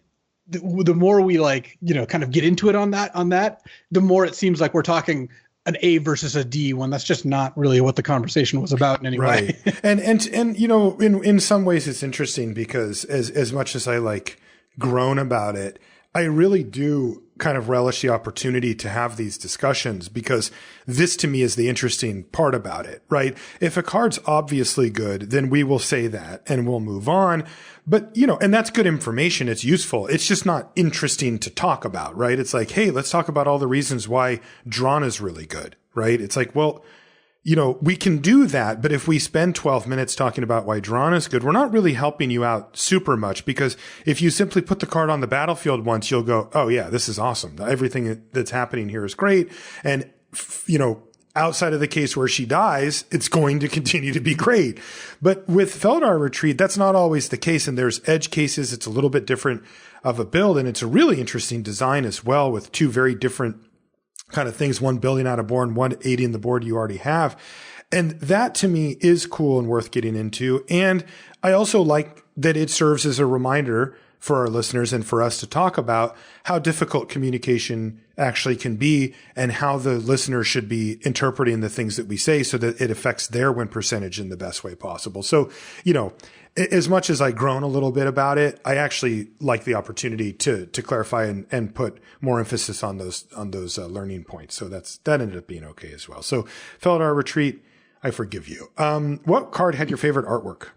the more we kind of get into it on that, the more it seems like we're talking an A versus a D, when that's just not really what the conversation was about in any way. Right. And in some ways it's interesting because as much as I groan about it, I really do kind of relish the opportunity to have these discussions, because this to me is the interesting part about it, right? If a card's obviously good, then we will say that and we'll move on. But, and that's good information. It's useful. It's just not interesting to talk about, right? It's like, hey, let's talk about all the reasons why Drawn is really good, right? It's like, well, we can do that, but if we spend 12 minutes talking about why Drawn is good, we're not really helping you out super much, because if you simply put the card on the battlefield once, you'll go, oh yeah, this is awesome. Everything that's happening here is great. And, outside of the case where she dies, it's going to continue to be great. But with Felidar Retreat, that's not always the case. And there's edge cases. It's a little bit different of a build. And it's a really interesting design as well, with two very different kind of things, one building out a board, one aiding the board you already have. And that to me is cool and worth getting into. And I also like that it serves as a reminder for our listeners and for us to talk about how difficult communication actually can be, and how the listener should be interpreting the things that we say so that it affects their win percentage in the best way possible. So, as much as I groan a little bit about it, I actually like the opportunity to clarify and put more emphasis on those learning points. So that ended up being okay as well. So Felidar Retreat, I forgive you. What card had your favorite artwork?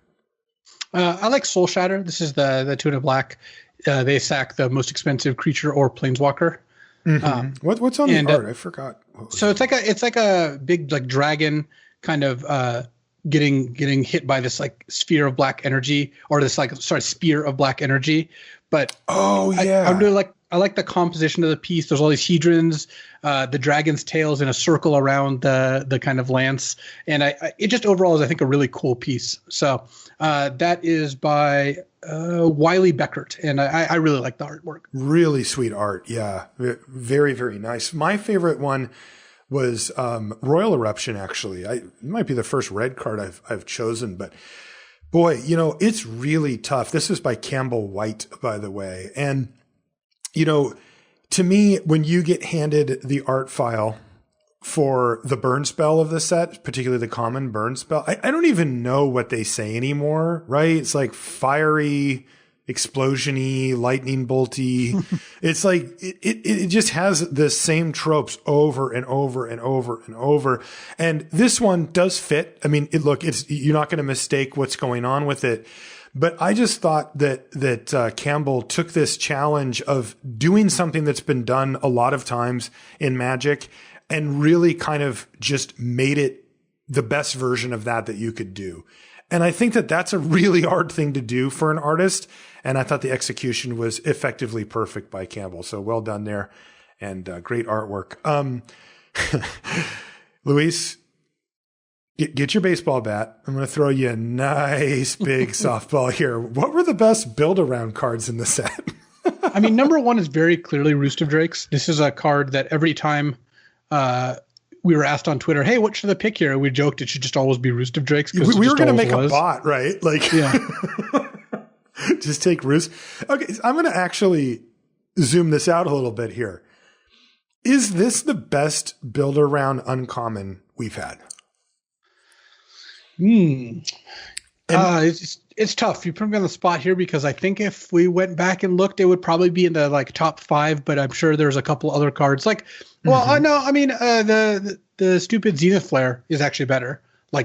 I like Soul Shatter. This is the 2 and a black. They sack the most expensive creature or planeswalker. Mm-hmm. What's on the art? I forgot. So it's like a big dragon kind of getting hit by this sphere of black energy, or this spear of black energy. But I really like the composition of the piece. There's all these hedrons, the dragon's tails in a circle around the kind of lance, and it just overall is, I think, a really cool piece. So that is by Wiley Beckert, and I really like the artwork. Really sweet art, yeah, very, very nice. My favorite one was Royal Eruption. Actually, it might be the first red card I've chosen, but boy, it's really tough. This is by Campbell White, by the way, and to me, when you get handed the art file for the burn spell of the set, particularly the common burn spell, I don't even know what they say anymore, right? It's like fiery, explosion-y, lightning bolty. It's like, it just has the same tropes over and over and over and over. And this one does fit. I mean, you're not going to mistake what's going on with it. But I just thought that Campbell took this challenge of doing something that's been done a lot of times in Magic and really kind of just made it the best version of that you could do. And I think that that's a really hard thing to do for an artist. And I thought the execution was effectively perfect by Campbell. So well done there, and great artwork. Luis, get your baseball bat. I'm going to throw you a nice big softball here. What were the best build-around cards in the set? I mean, number one is very clearly Roost of Drakes. This is a card that every time we were asked on Twitter, hey, what should I pick here? We joked it should just always be Roost of Drakes. We were going to make a bot, right? Yeah. Just take Roost. Okay, I'm going to actually zoom this out a little bit here. Is this the best build-around uncommon we've had? It's tough. You put me on the spot here, because I think if we went back and looked, it would probably be in the top 5. But I'm sure there's a couple other cards. The stupid Zenith Flare is actually better.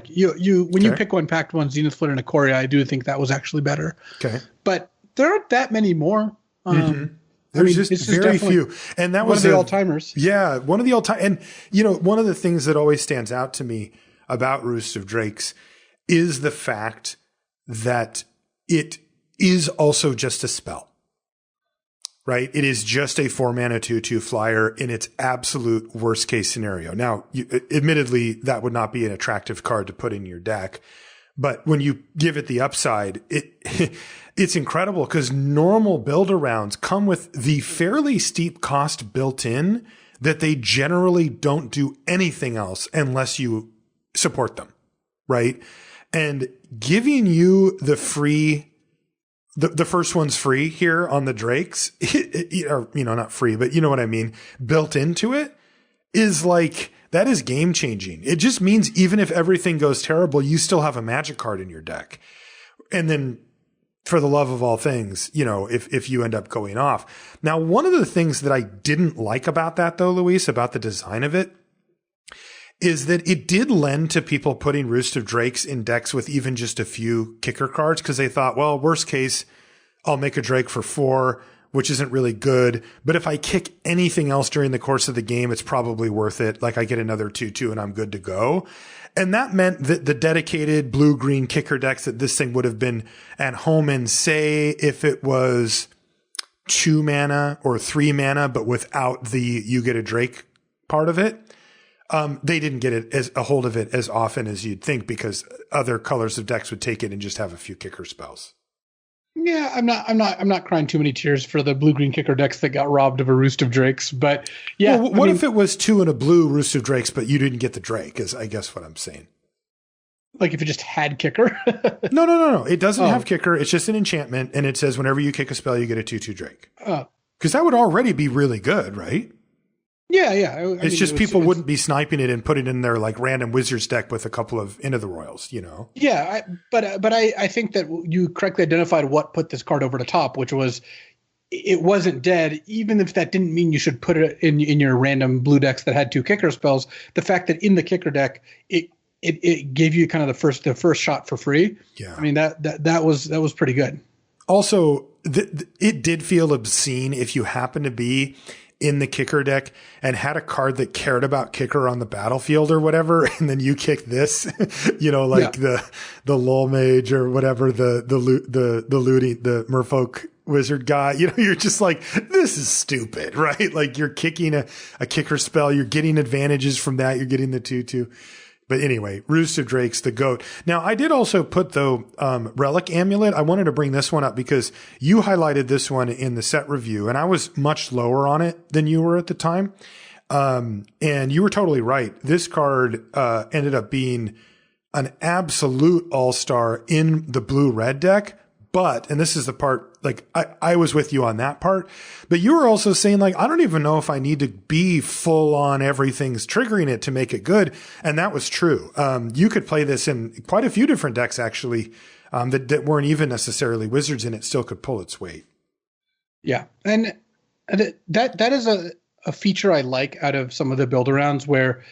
You pick one packed one Zenith Flare and a Ikoria, I do think that was actually better. Okay, but there aren't that many more. There's just very few, and that was one of the all timers. Yeah, one of the all time. And one of the things that always stands out to me about Roost of Drakes is the fact that it is also just a spell, right? It is just a 4-mana 2/2 flyer in its absolute worst case scenario. Now, admittedly, that would not be an attractive card to put in your deck, but when you give it the upside, it's incredible because normal build-arounds come with the fairly steep cost built in that they generally don't do anything else unless you support them, right? And giving you the free, the first one's free here on the Drakes, or, not free, but you know what I mean, built into it is like, that is game changing. It just means even if everything goes terrible, you still have a magic card in your deck. And then for the love of all things, if you end up going off. Now, one of the things that I didn't like about that though, Luis, about the design of it, is that it did lend to people putting Roost of Drakes in decks with even just a few kicker cards because they thought, well, worst case, I'll make a Drake for 4, which isn't really good. But if I kick anything else during the course of the game, it's probably worth it. Like I get another 2/2 and I'm good to go. And that meant that the dedicated blue-green kicker decks that this thing would have been at home in, say, if it was 2 mana or 3 mana, but without the you get a Drake part of it, they didn't get it as a hold of it as often as you'd think because other colors of decks would take it and just have a few kicker spells. Yeah, I'm not crying too many tears for the blue-green kicker decks that got robbed of a Roost of Drakes, but yeah. Well, what if it was 2 and a blue Roost of Drakes, but you didn't get the Drake? Is I guess what I'm saying. Like if it just had kicker? No. It doesn't have kicker. It's just an enchantment, and it says whenever you kick a spell, you get a 2/2 Drake. Because that would already be really good, right? Yeah. It's just people wouldn't be sniping it and putting it in their like random Wizards deck with a couple of Into the Royals, Yeah, but I think that you correctly identified what put this card over the top, which was it wasn't dead, even if that didn't mean you should put it in your random blue decks that had 2 kicker spells. The fact that in the kicker deck it gave you kind of the first shot for free. Yeah, I mean that was pretty good. Also, it did feel obscene if you happen to be in the kicker deck and had a card that cared about kicker on the battlefield or whatever, and then you kick this, the Lull Mage or whatever, the looting, the Merfolk Wizard guy, you're just like, this is stupid, right? Like you're kicking a kicker spell, you're getting advantages from that, you're getting the 2/2. But anyway, Roost of Drakes, the GOAT. Now, I did also put, though, Relic Amulet. I wanted to bring this one up because you highlighted this one in the set review, and I was much lower on it than you were at the time. And you were totally right. This card ended up being an absolute all-star in the blue-red deck. But, and this is the part, like, I was with you on that part, but you were also saying, like, I don't even know if I need to be full on everything's triggering it to make it good. And that was true. You could play this in quite a few different decks, actually, that weren't even necessarily Wizards in it, still could pull its weight. Yeah. And that is a feature I like out of some of the build-arounds where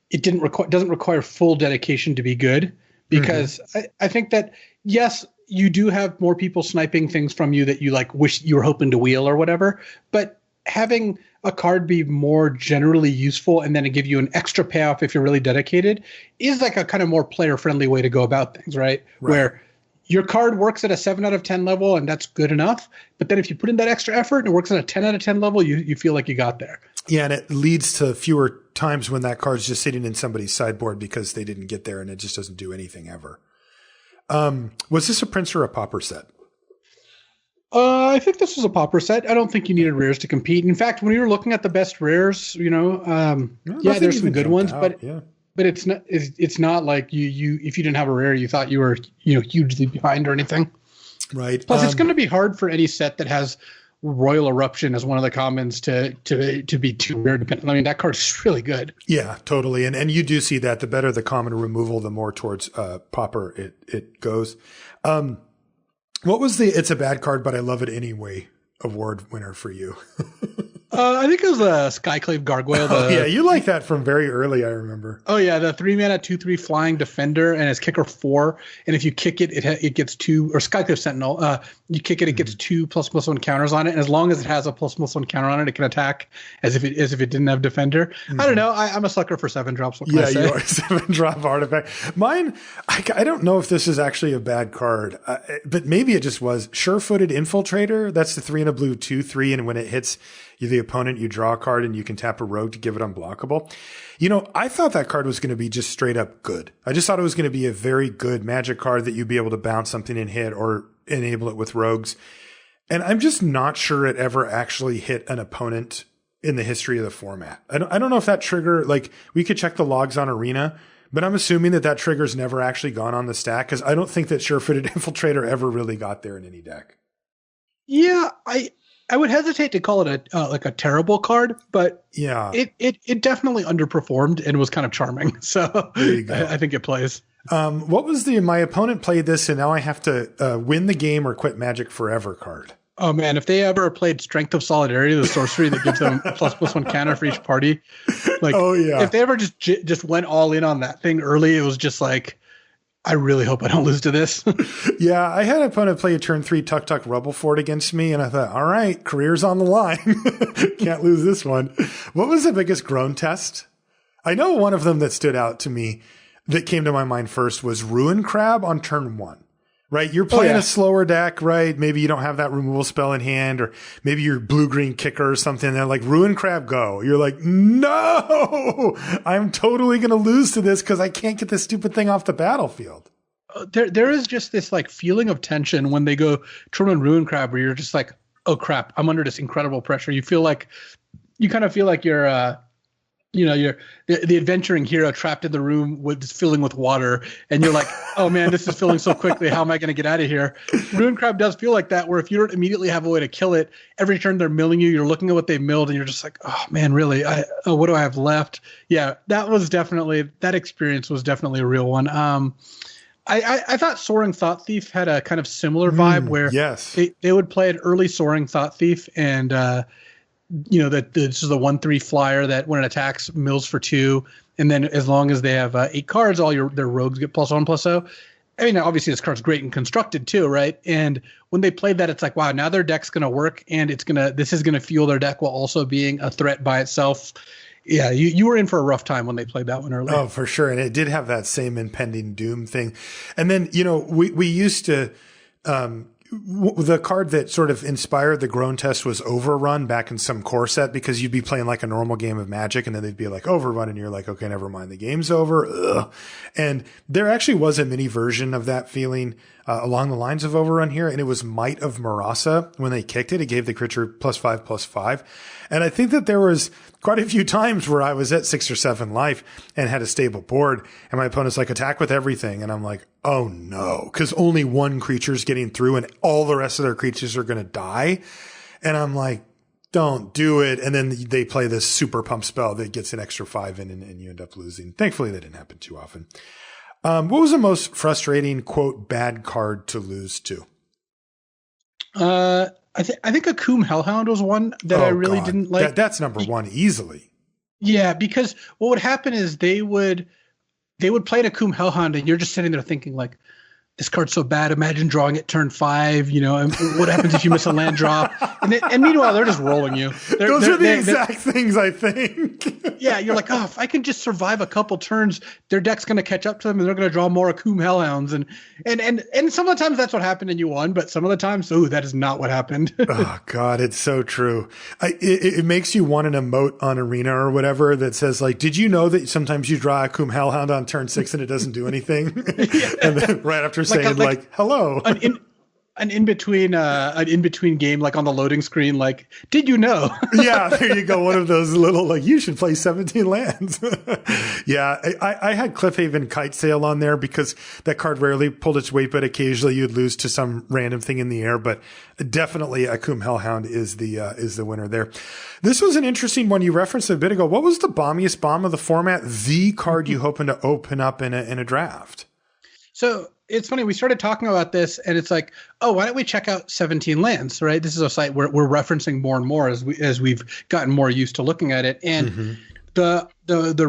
it doesn't require full dedication to be good, because I think that, yes, you do have more people sniping things from you that you like wish you were hoping to wheel or whatever, but having a card be more generally useful and then give you an extra payoff if you're really dedicated is like a kind of more player friendly way to go about things, right? Where your card works at a 7 out of 10 level and that's good enough. But then if you put in that extra effort and it works at a 10 out of 10 level, you feel like you got there. Yeah. And it leads to fewer times when that card's just sitting in somebody's sideboard because they didn't get there and it just doesn't do anything ever. Was this a Prince or a Pauper set? I think this was a Pauper set. I don't think you needed rares to compete. In fact, when we were looking at the best rares, there's some good ones, but it's not like you if you didn't have a rare, you thought you were hugely behind or anything. Right. Plus, it's going to be hard for any set that has Royal Eruption as one of the commons to be too rare dependent. I mean, that card is really good. Yeah, totally. And you do see that the better the common removal, the more towards Pauper it goes. What was the It's a Bad Card, but I Love It Anyway award winner for you? I think it was a Skyclave Gargoyle. Yeah, you like that from very early, I remember. Oh yeah, the 3-mana 2/3 flying defender, and it's kicker 4. And if you kick it, it gets 2. Or Skyclave Sentinel, you kick it, it gets 2 ++1 counters on it. And as long as it has a ++1 counter on it, it can attack as if it didn't have defender. I don't know. I'm a sucker for 7-drops. Yeah, you are a 7-drop artifact. Mine, I don't know if this is actually a bad card, but maybe it just was. Sure-Footed Infiltrator. That's the 3 and a blue 2/3, and when it hits the opponent, you draw a card and you can tap a rogue to give it unblockable. I thought that card was going to be just straight up good. I just thought it was going to be a very good magic card that you'd be able to bounce something and hit, or enable it with rogues. And I'm just not sure it ever actually hit an opponent in the history of the format. I don't know if that trigger, like we could check the logs on Arena, but I'm assuming that trigger's never actually gone on the stack because I don't think that Sure-Footed Infiltrator ever really got there in any deck. Yeah, I would hesitate to call it like a terrible card, but yeah, it definitely underperformed and was kind of charming. So I think it plays. What was my opponent played this and now I have to win the game or quit Magic forever card. Oh man, if they ever played Strength of Solidarity, the sorcery that gives them ++1 counter for each party, like if they ever just went all in on that thing early, it was just like, I really hope I don't lose to this. Yeah, I had an opponent play a turn 3 Tuk Tuk Rubble Fort against me, and I thought, all right, career's on the line. Can't lose this one. What was the biggest Groan Test? I know one of them that stood out to me that came to my mind first was Ruin Crab on turn 1. Right? You're playing a slower deck, right? Maybe you don't have that removal spell in hand, or maybe you're blue-green kicker or something. They're like, Ruin Crab, go. You're like, no! I'm totally going to lose to this because I can't get this stupid thing off the battlefield. There is just this like feeling of tension when they go turn on Ruin Crab where you're just like, oh crap, I'm under this incredible pressure. You kind of feel like you're you're the adventuring hero trapped in the room filling with water, and you're like, oh man, this is filling so quickly. How am I going to get out of here? Ruin Crab does feel like that, where if you don't immediately have a way to kill it, every turn they're milling you, you're looking at what they've milled, and you're just like, oh man, really? What do I have left? Yeah, that experience was definitely a real one. I thought Soaring Thought Thief had a kind of similar vibe where they would play an early Soaring Thought Thief, and that this is the 1/3 flyer that when it attacks mills for 2, and then as long as they have 8 cards, all their rogues get +1/+0. I mean, obviously this card's great and constructed too, right? And when they played that, it's like, wow, now their deck's gonna work, and this is gonna fuel their deck while also being a threat by itself. Yeah, you were in for a rough time when they played that one earlier. Oh, for sure, and it did have that same impending doom thing. And then we used to. The card that sort of inspired the Groan Test was Overrun back in some core set, because you'd be playing like a normal game of Magic and then they'd be like Overrun and you're like, okay, never mind, the game's over. Ugh. And there actually was a mini version of that feeling along the lines of Overrun here, and it was Might of Marasa. When they kicked it, it gave the creature +5/+5. And I think that there was quite a few times where I was at 6 or 7 life and had a stable board, and my opponent's like, attack with everything. And I'm like, oh no, because only one creature's getting through and all the rest of their creatures are going to die. And I'm like, don't do it. And then they play this super pump spell that gets an extra 5 in, and you end up losing. Thankfully, that didn't happen too often. What was the most frustrating, quote, bad card to lose to? I think Akum Hellhound was one that I really didn't like. That's number one easily. Yeah, because what would happen is they would play an Akum Hellhound, and you're just sitting there thinking like, this card's so bad. Imagine drawing it turn 5. And what happens if you miss a land drop? And meanwhile, they're just rolling you. Those are the exact things I think. Yeah, you're like, oh, if I can just survive a couple turns, their deck's going to catch up to them, and they're going to draw more Akum Hellhounds. And some of the times that's what happened and you won, but some of the times, that is not what happened. Oh God, it's so true. It makes you want an emote on Arena or whatever that says like, did you know that sometimes you draw Akum Hellhound on turn 6 and it doesn't do anything? And then right after saying like hello, an in between game, like on the loading screen, like, did you know? Yeah, there you go. One of those little like, you should play 17 lands. Yeah, I had Cliffhaven Kite Sail on there because that card rarely pulled its weight, but occasionally you'd lose to some random thing in the air. But definitely Akum Hellhound is the winner there. This was an interesting one you referenced a bit ago. What was the bombiest bomb of the format? The card you hoping to open up in a draft? So it's funny, we started talking about this and it's like, oh, why don't we check out 17 lands, right? This is a site we're referencing more and more as we've gotten more used to looking at it. And the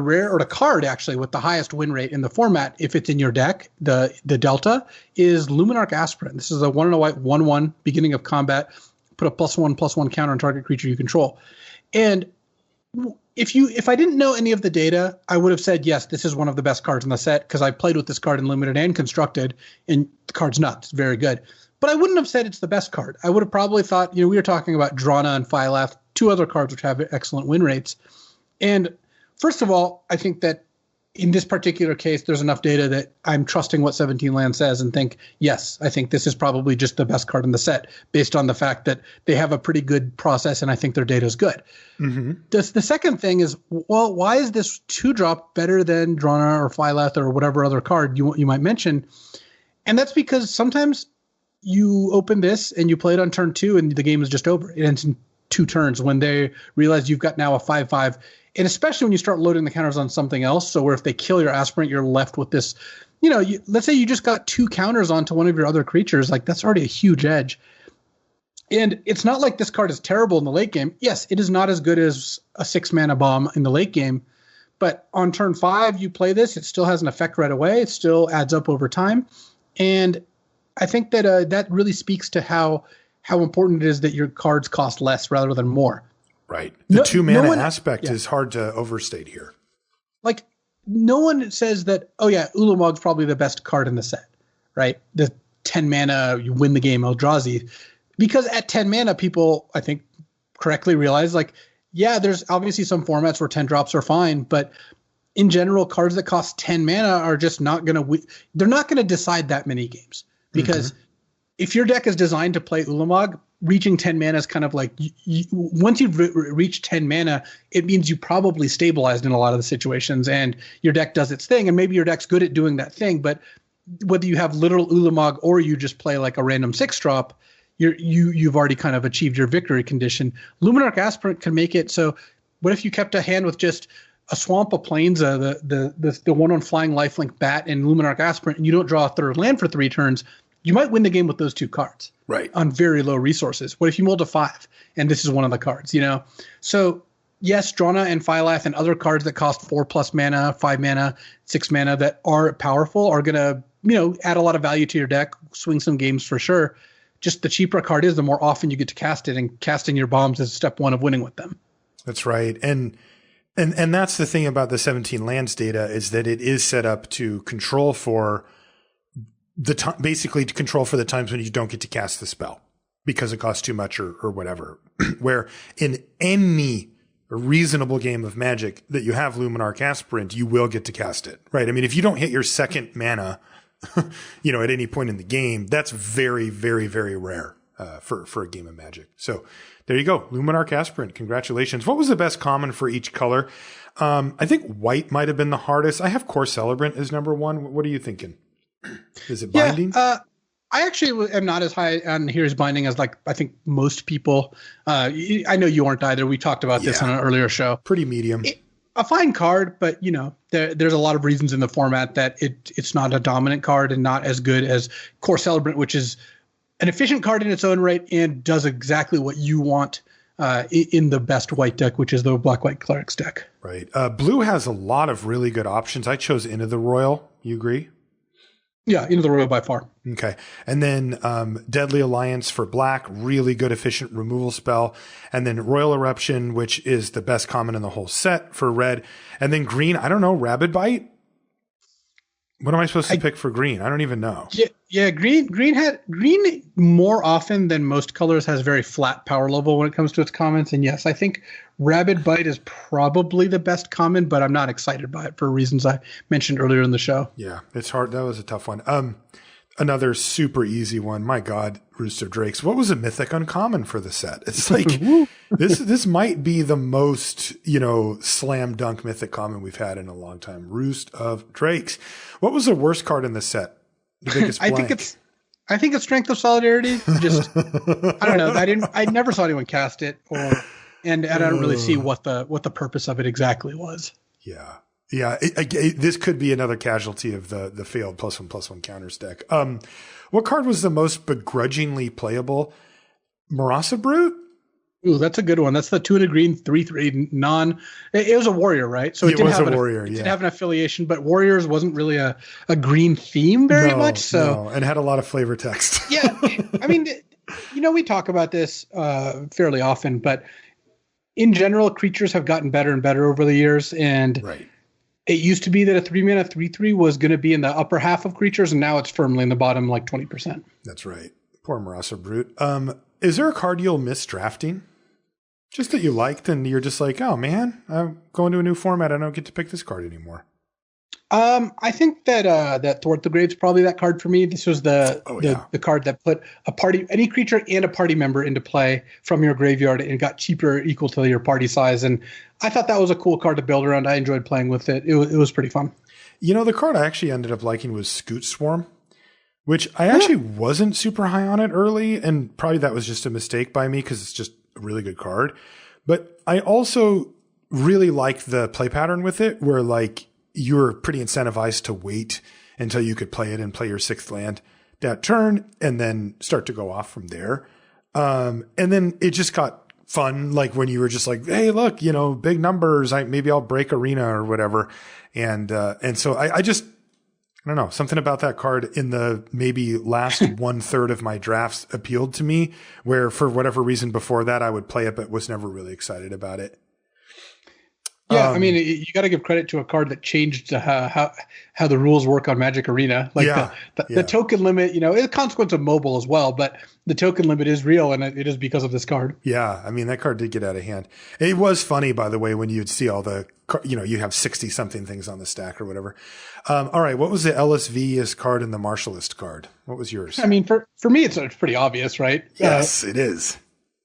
rare, or the card actually with the highest win rate in the format, if it's in your deck, the delta is Luminarch Aspirant. This is a 1 and a white 1/1 beginning of combat. Put a +1/+1 counter on target creature you control. And if I didn't know any of the data, I would have said, yes, this is one of the best cards in the set because I played with this card in Limited and Constructed, and the card's nuts. It's very good. But I wouldn't have said it's the best card. I would have probably thought, we were talking about Drana and Phylath, 2 other cards which have excellent win rates. And first of all, I think that in this particular case, there's enough data that I'm trusting what 17 Land says and think, yes, I think this is probably just the best card in the set based on the fact that they have a pretty good process and I think their data is good. Mm-hmm. The second thing is, well, why is this 2-drop better than Drana or Phyleth or whatever other card you might mention? And that's because sometimes you open this and you play it on turn 2 and the game is just over. It ends in 2 turns when they realize you've got now a 5/5. And especially when you start loading the counters on something else. So where if they kill your aspirant, you're left with this, let's say you just got 2 counters onto one of your other creatures. Like that's already a huge edge. And it's not like this card is terrible in the late game. Yes, it is not as good as a 6-mana bomb in the late game. But on turn 5, you play this. It still has an effect right away. It still adds up over time. And I think that that really speaks to how important it is that your cards cost less rather than more. Right. The 2-mana aspect is hard to overstate here. Like, no one says that, oh, yeah, Ulamog's probably the best card in the set, right? The 10 mana, you win the game, Eldrazi. Because at 10 mana, people, I think, correctly realize, like, yeah, there's obviously some formats where 10 drops are fine, but in general, cards that cost 10 mana are just not going to they're not going to decide that many games. Because if your deck is designed to play Ulamog, reaching 10 mana is kind of like once you've reached 10 mana, it means you probably stabilized in a lot of the situations and your deck does its thing. And maybe your deck's good at doing that thing, but whether you have literal Ulamog or you just play like a random 6-drop, you've already kind of achieved your victory condition. Luminarch Aspirant can make it. So what if you kept a hand with just a Swamp of Plains, the one on Flying Lifelink Bat and Luminarch Aspirant, and you don't draw a third land for 3 turns? You might win the game with those 2 cards, right? On very low resources. What if you mulled a 5 and this is one of the cards, So yes, Drana and Phyleth and other cards that cost 4+ mana, 5 mana, 6 mana that are powerful are going to, add a lot of value to your deck, swing some games for sure. Just the cheaper a card is, the more often you get to cast it, and casting your bombs is step 1 of winning with them. That's right. And that's the thing about the 17 lands data is that it is set up to control for basically to control for the times when you don't get to cast the spell because it costs too much or whatever. Where in any reasonable game of Magic that you have Luminarch Aspirant, you will get to cast it, right? I mean, if you don't hit your 2nd mana, at any point in the game, that's very, very, very rare for a game of Magic. So there you go. Luminarch Aspirant. Congratulations. What was the best common for each color? I think white might have been the hardest. I have Core Celebrant as number 1. What are you thinking? Is it binding? I actually am not as high on Here's Binding as I think most people. I know you aren't either. We talked about this on an earlier show. Pretty medium. A fine card, but there's a lot of reasons in the format that it's not a dominant card and not as good as Core Celebrant, which is an efficient card in its own right and does exactly what you want in the best white deck, which is the Black-White Clerics deck. Right. Blue has a lot of really good options. I chose Into the Royal. You agree? Yeah, Into the Royal by far. Okay. And then Deadly Alliance for black, really good efficient removal spell. And then Royal Eruption, which is the best common in the whole set for red. And then green, I don't know, Rabid Bite? What am I supposed to pick for green? I don't even know. Yeah, green more often than most colors has very flat power level when it comes to its commons. And yes, I think Rabid Bite is probably the best common, but I'm not excited by it for reasons I mentioned earlier in the show. Yeah, it's hard. That was a tough one. Another super easy one. My God, Rooster Drakes. What was a mythic uncommon for the set? It's like this might be the most, slam dunk mythic common we've had in a long time. Roost of Drakes. What was the worst card in the set? The biggest blank? I think it's Strength of Solidarity. Just I don't know. I never saw anyone cast it, and I don't really see what the purpose of it exactly was. Yeah. Yeah, this could be another casualty of the failed +1/+1 counters deck. What card was the most begrudgingly playable? Marasa Brute? Ooh, that's a good one. That's the 2 and a green 3/3 non. It was a warrior, right? So it did have an affiliation, but warriors wasn't really a green theme very much. So and had a lot of flavor text. Yeah, I mean, we talk about this fairly often, but in general, creatures have gotten better and better over the years, and right. It used to be that a 3-mana 3/3 was going to be in the upper half of creatures, and now it's firmly in the bottom, like 20%. That's right. Poor Marasa Brute. Is there a card you'll miss drafting? Just that you liked, and you're just like, oh man, I'm going to a new format. I don't get to pick this card anymore. I think that Thwart the Grave's probably that card for me. This was the card that put any creature and a party member into play from your graveyard and got cheaper equal to your party size. And I thought that was a cool card to build around. I enjoyed playing with it. It was pretty fun. You know, the card I actually ended up liking was Scoot Swarm, which I actually wasn't super high on it early, and probably that was just a mistake by me because it's just a really good card. But I also really like the play pattern with it, where like you're pretty incentivized to wait until you could play it and play your 6th land that turn and then start to go off from there. And then it just got fun. Like when you were just like, hey, look, you know, big numbers. Maybe I'll break arena or whatever. And so I don't know, something about that card in the maybe last 1/3 of my drafts appealed to me, where for whatever reason before that I would play it, but was never really excited about it. Yeah, I mean, you got to give credit to a card that changed how the rules work on Magic Arena. Like the token limit, you know, it's a consequence of mobile as well, but the token limit is real, and it is because of this card. Yeah, I mean, that card did get out of hand. It was funny, by the way, when you'd see all the, you know, you have 60-something things on the stack or whatever. All right, what was the LSV-est card and the Martialist card? What was yours? I mean, for me, it's pretty obvious, right? Yes, it is.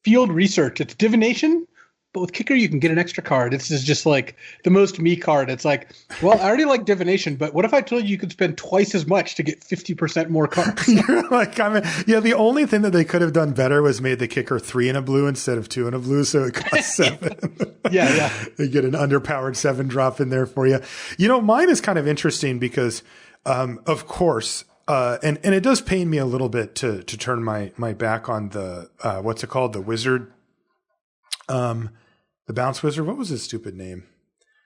Field Research. It's divination. But with Kicker, you can get an extra card. It's just like the most me card. It's like, well, I already like divination, but what if I told you could spend twice as much to get 50% more cards? You're like, I mean, yeah, the only thing that they could have done better was made the Kicker 3 in a blue instead of 2 in a blue, so it costs 7. Yeah. They get an underpowered 7 drop in there for you. You know, mine is kind of interesting because, of course, and it does pain me a little bit to turn my back on the, what's it called? The Wizard. The Bounce Wizard, what was his stupid name?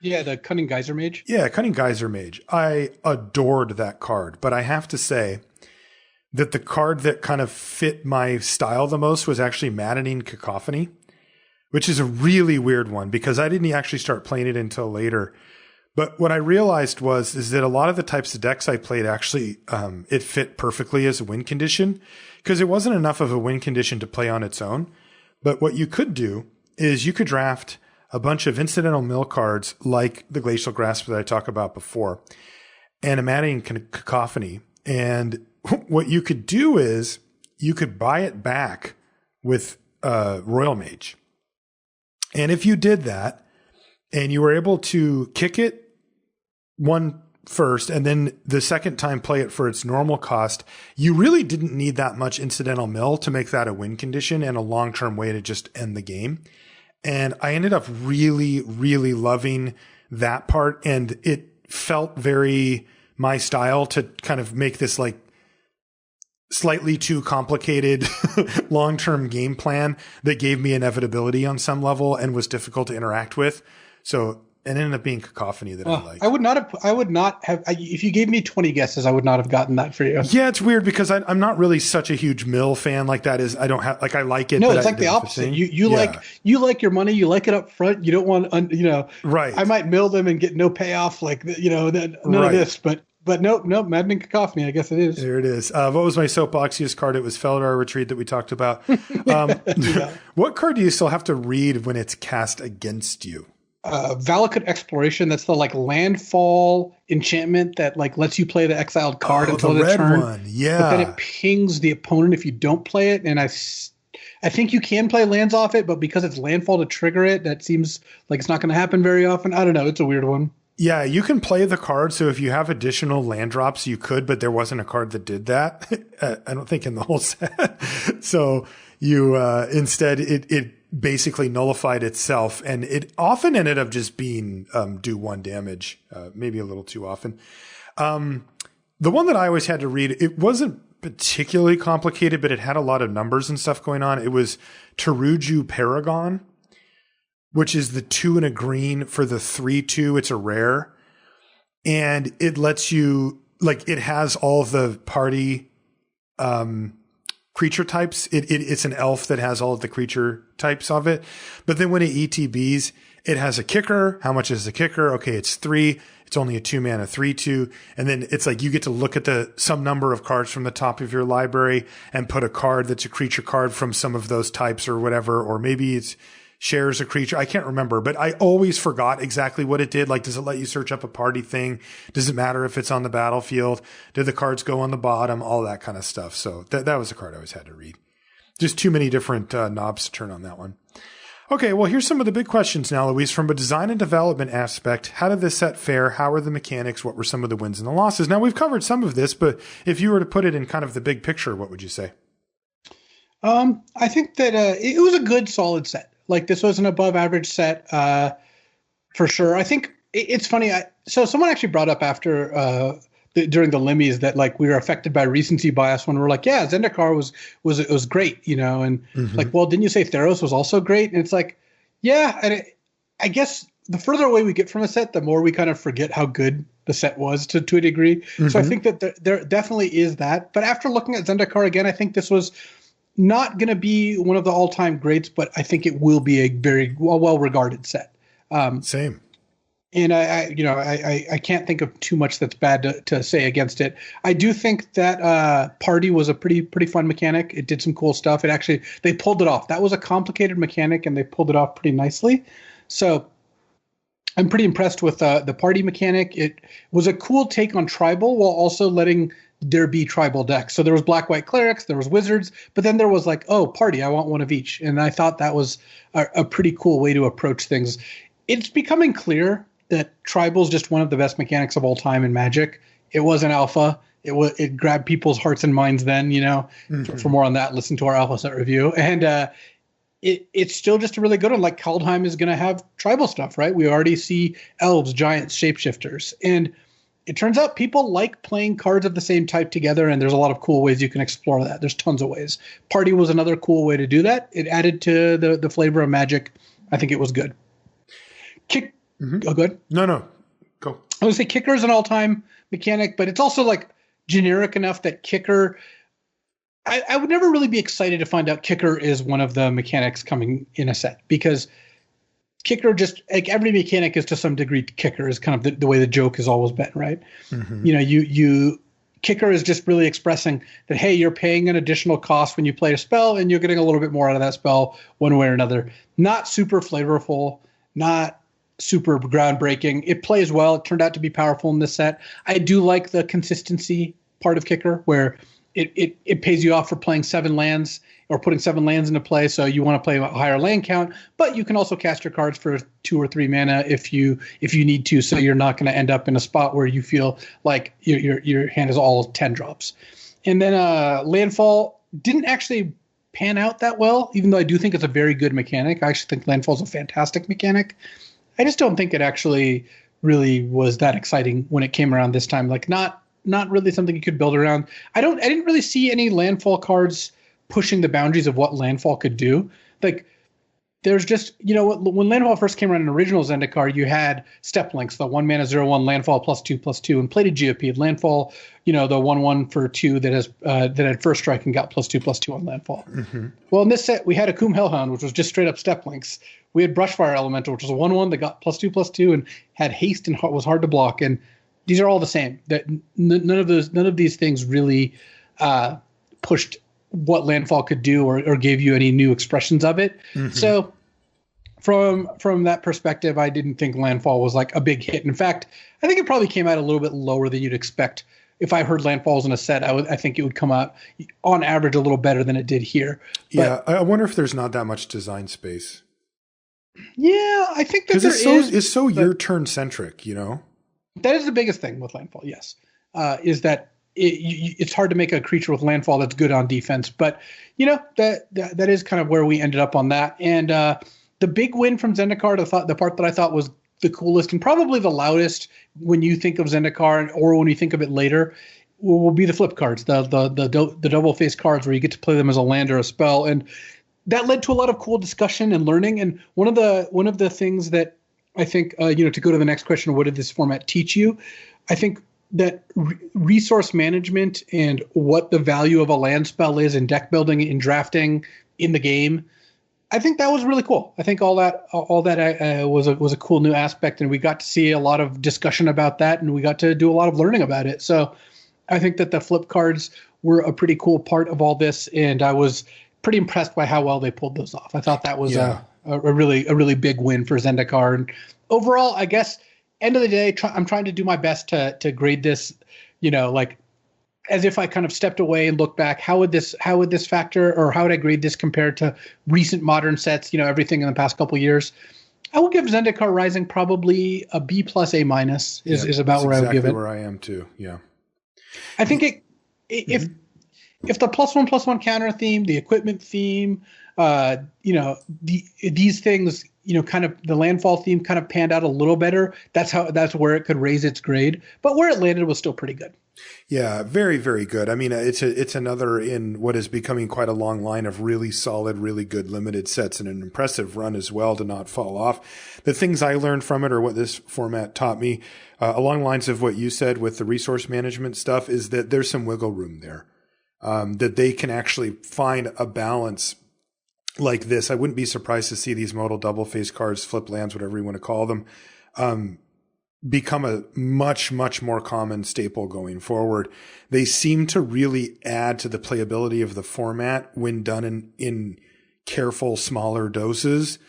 Yeah, the Cunning Geyser Mage. Yeah, Cunning Geyser Mage. I adored that card, but I have to say that the card that kind of fit my style the most was actually Maddening Cacophony, which is a really weird one because I didn't actually start playing it until later. But what I realized is that a lot of the types of decks I played actually, it fit perfectly as a win condition because it wasn't enough of a win condition to play on its own. But what you could do is you could draft a bunch of incidental mill cards like the Glacial Grasp that I talked about before and a Maddening Cacophony. And what you could do is you could buy it back with Royal Mage. And if you did that and you were able to kick it one first and then the second time play it for its normal cost, you really didn't need that much incidental mill to make that a win condition and a long-term way to just end the game. And I ended up really, really loving that part. And it felt very my style to kind of make this like slightly too complicated long-term game plan that gave me inevitability on some level and was difficult to interact with. So it ended up being Cacophony that I liked. I would not have, if you gave me 20 guesses, I would not have gotten that for you. Yeah, it's weird because I'm not really such a huge mill fan like that. I don't have, like, I like it. No, it's like the opposite. You like your money, you like it up front. You don't want, right. I might mill them and get no payoff, like, none of this, but nope, Maddening Cacophony, I guess it is. There it is. What was my soapboxiest card? It was Felidar Retreat that we talked about. What card do you still have to read when it's cast against you? Valakut Exploration. That's the like landfall enchantment that like lets you play the exiled card until the turn. One. Yeah. But then it pings the opponent if you don't play it. And I think you can play lands off it, but because it's landfall to trigger it, that seems like it's not going to happen very often. I don't know. It's a weird one. Yeah, you can play the card. So if you have additional land drops, you could, but there wasn't a card that did that. I don't think in the whole set. So you instead it basically nullified itself, and it often ended up just being do 1 damage, maybe a little too often. The one that I always had to read, it wasn't particularly complicated, but it had a lot of numbers and stuff going on. It was Teruju Paragon, which is the 2 and a green for the 3/2. It's a rare, and it lets you, like, it has all the party creature types. It's an elf that has all of the creature types of it. But then when it ETBs, it has a kicker. How much is the kicker? Okay, it's 3. It's only a 2-mana 3/2. And then it's like you get to look at some number of cards from the top of your library and put a card that's a creature card from some of those types or whatever. Or maybe it's shares a creature. I can't remember, but I always forgot exactly what it did. Like, does it let you search up a party thing? Does it matter if it's on the battlefield? Do the cards go on the bottom? All that kind of stuff. So that was a card I always had to read. Just too many different knobs to turn on that one. Okay, well, here's some of the big questions now, Louise. From a design and development aspect, how did this set fare? How are the mechanics? What were some of the wins and the losses? Now, we've covered some of this, but if you were to put it in kind of the big picture, what would you say? I think that it was a good, solid set. Like, this was an above average set for sure. I think it's funny. So someone actually brought up after during the Limmies that like we were affected by recency bias when we're like, yeah, Zendikar was great, you know, and like, well, didn't you say Theros was also great? And it's like, yeah, and I guess the further away we get from a set, the more we kind of forget how good the set was to a degree. So I think that there definitely is that. But after looking at Zendikar again, I think this was not going to be one of the all-time greats, but I think it will be a very well-regarded set. Same. And I can't think of too much that's bad to say against it. I do think that Party was a pretty fun mechanic. It did some cool stuff. They pulled it off. That was a complicated mechanic, and they pulled it off pretty nicely. So I'm pretty impressed with the Party mechanic. It was a cool take on Tribal while also letting there be Tribal decks. So there was Black-White Clerics, there was Wizards, but then there was like, oh, Party, I want one of each. And I thought that was a pretty cool way to approach things. It's becoming clear that Tribal is just one of the best mechanics of all time in Magic. It was an alpha. It grabbed people's hearts and minds then, you know. For more on that, listen to our alpha set review. And it's still just a really good one. Like, Kaldheim is going to have Tribal stuff, right? We already see elves, giants, shapeshifters. And it turns out people like playing cards of the same type together, and there's a lot of cool ways you can explore that. There's tons of ways. Party was another cool way to do that. It added to the flavor of Magic. I think it was good. Oh, good. No, go. I would say Kicker is an all-time mechanic, but it's also like generic enough that Kicker. I would never really be excited to find out Kicker is one of the mechanics coming in a set, because Kicker just like every mechanic is to some degree. Kicker is kind of the way the joke has always been, right? You know, you Kicker is just really expressing that, hey, you're paying an additional cost when you play a spell, and you're getting a little bit more out of that spell one way or another. Not super flavorful, not super groundbreaking. It plays well. It turned out to be powerful in this set. I do like the consistency part of Kicker, where it pays you off for playing 7 lands or putting 7 lands into play. So you want to play a higher land count, but you can also cast your cards for 2 or 3 mana if you need to. So you're not going to end up in a spot where you feel like your hand is all 10 drops. And then Landfall didn't actually pan out that well, even though I do think it's a very good mechanic. I actually think Landfall is a fantastic mechanic. I just don't think it actually really was that exciting when it came around this time. Like, not really something you could build around. I didn't really see any Landfall cards pushing the boundaries of what Landfall could do. Like, there's just, you know, when Landfall first came around in original Zendikar, you had Step Links, the 1 mana 0/1 Landfall +2/+2, and plated GOP. Landfall, you know, the 1/1 for 2 that had First Strike and got +2/+2 on Landfall. Well, in this set, we had a Akum Hellhound, which was just straight up Step Links. We had Brushfire Elemental, which was a 1/1 that got +2/+2 and had haste and was hard to block. And these are all the same. That none of these things really pushed what Landfall could do or gave you any new expressions of it. So from that perspective, I didn't think Landfall was like a big hit. In fact, I think it probably came out a little bit lower than you'd expect. If I heard Landfalls in a set, I think it would come out on average a little better than it did here. But, yeah, I wonder if there's not that much design space. Yeah, I think that it's so your turn centric, you know? That is the biggest thing with Landfall, yes. Is that it's hard to make a creature with Landfall that's good on defense. But, you know, that is kind of where we ended up on that. And the big win from Zendikar, the part that I thought was the coolest and probably the loudest when you think of Zendikar or when you think of it later, will be the flip cards, the double face cards where you get to play them as a land or a spell. And that led to a lot of cool discussion and learning. And one of the things that I think, to go to the next question, what did this format teach you? I think that resource management and what the value of a land spell is in deck building, in drafting, in the game, I think that was really cool. I think all that was a cool new aspect, and we got to see a lot of discussion about that, and we got to do a lot of learning about it. So I think that the flip cards were a pretty cool part of all this, and I was pretty impressed by how well they pulled those off. I thought that was a really big win for Zendikar. And overall, I guess end of the day, I'm trying to do my best to grade this, like as if I kind of stepped away and looked back. How would this factor, or how would I grade this compared to recent modern sets? Everything in the past couple of years. I would give Zendikar Rising probably a B plus A minus is about where I would give it. Where I am too. Yeah. I think if the +1/+1 counter theme, the equipment theme, these things, kind of the landfall theme kind of panned out a little better, that's where it could raise its grade. But where it landed was still pretty good. Yeah, very, very good. I mean, it's another in what is becoming quite a long line of really solid, really good limited sets, and an impressive run as well to not fall off. The things I learned from it, or what this format taught me, along lines of what you said with the resource management stuff, is that there's some wiggle room there, that they can actually find a balance like this. I wouldn't be surprised to see these modal double face cards, flip lands, whatever you want to call them, become a much, much more common staple going forward. They seem to really add to the playability of the format when done in careful, smaller doses.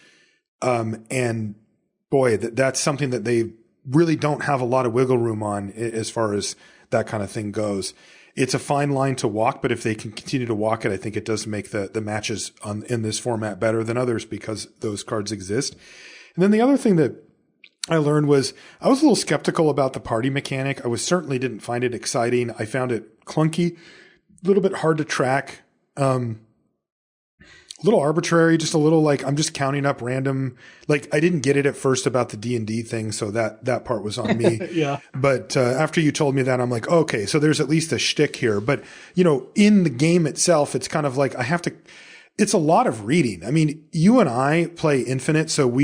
And boy, that's something that they really don't have a lot of wiggle room on as far as that kind of thing goes. It's a fine line to walk, but if they can continue to walk it, I think it does make the matches in this format better than others because those cards exist. And then the other thing that I learned was I was a little skeptical about the party mechanic. I certainly didn't find it exciting. I found it clunky, a little bit hard to track, a little arbitrary, just a little like I'm just counting up random. Like I didn't get it at first about the D&D thing, so that part was on me. Yeah. But after you told me that, I'm like, okay, so there's at least a shtick here. But in the game itself, it's kind of like it's a lot of reading. I mean, you and I play Infinite, so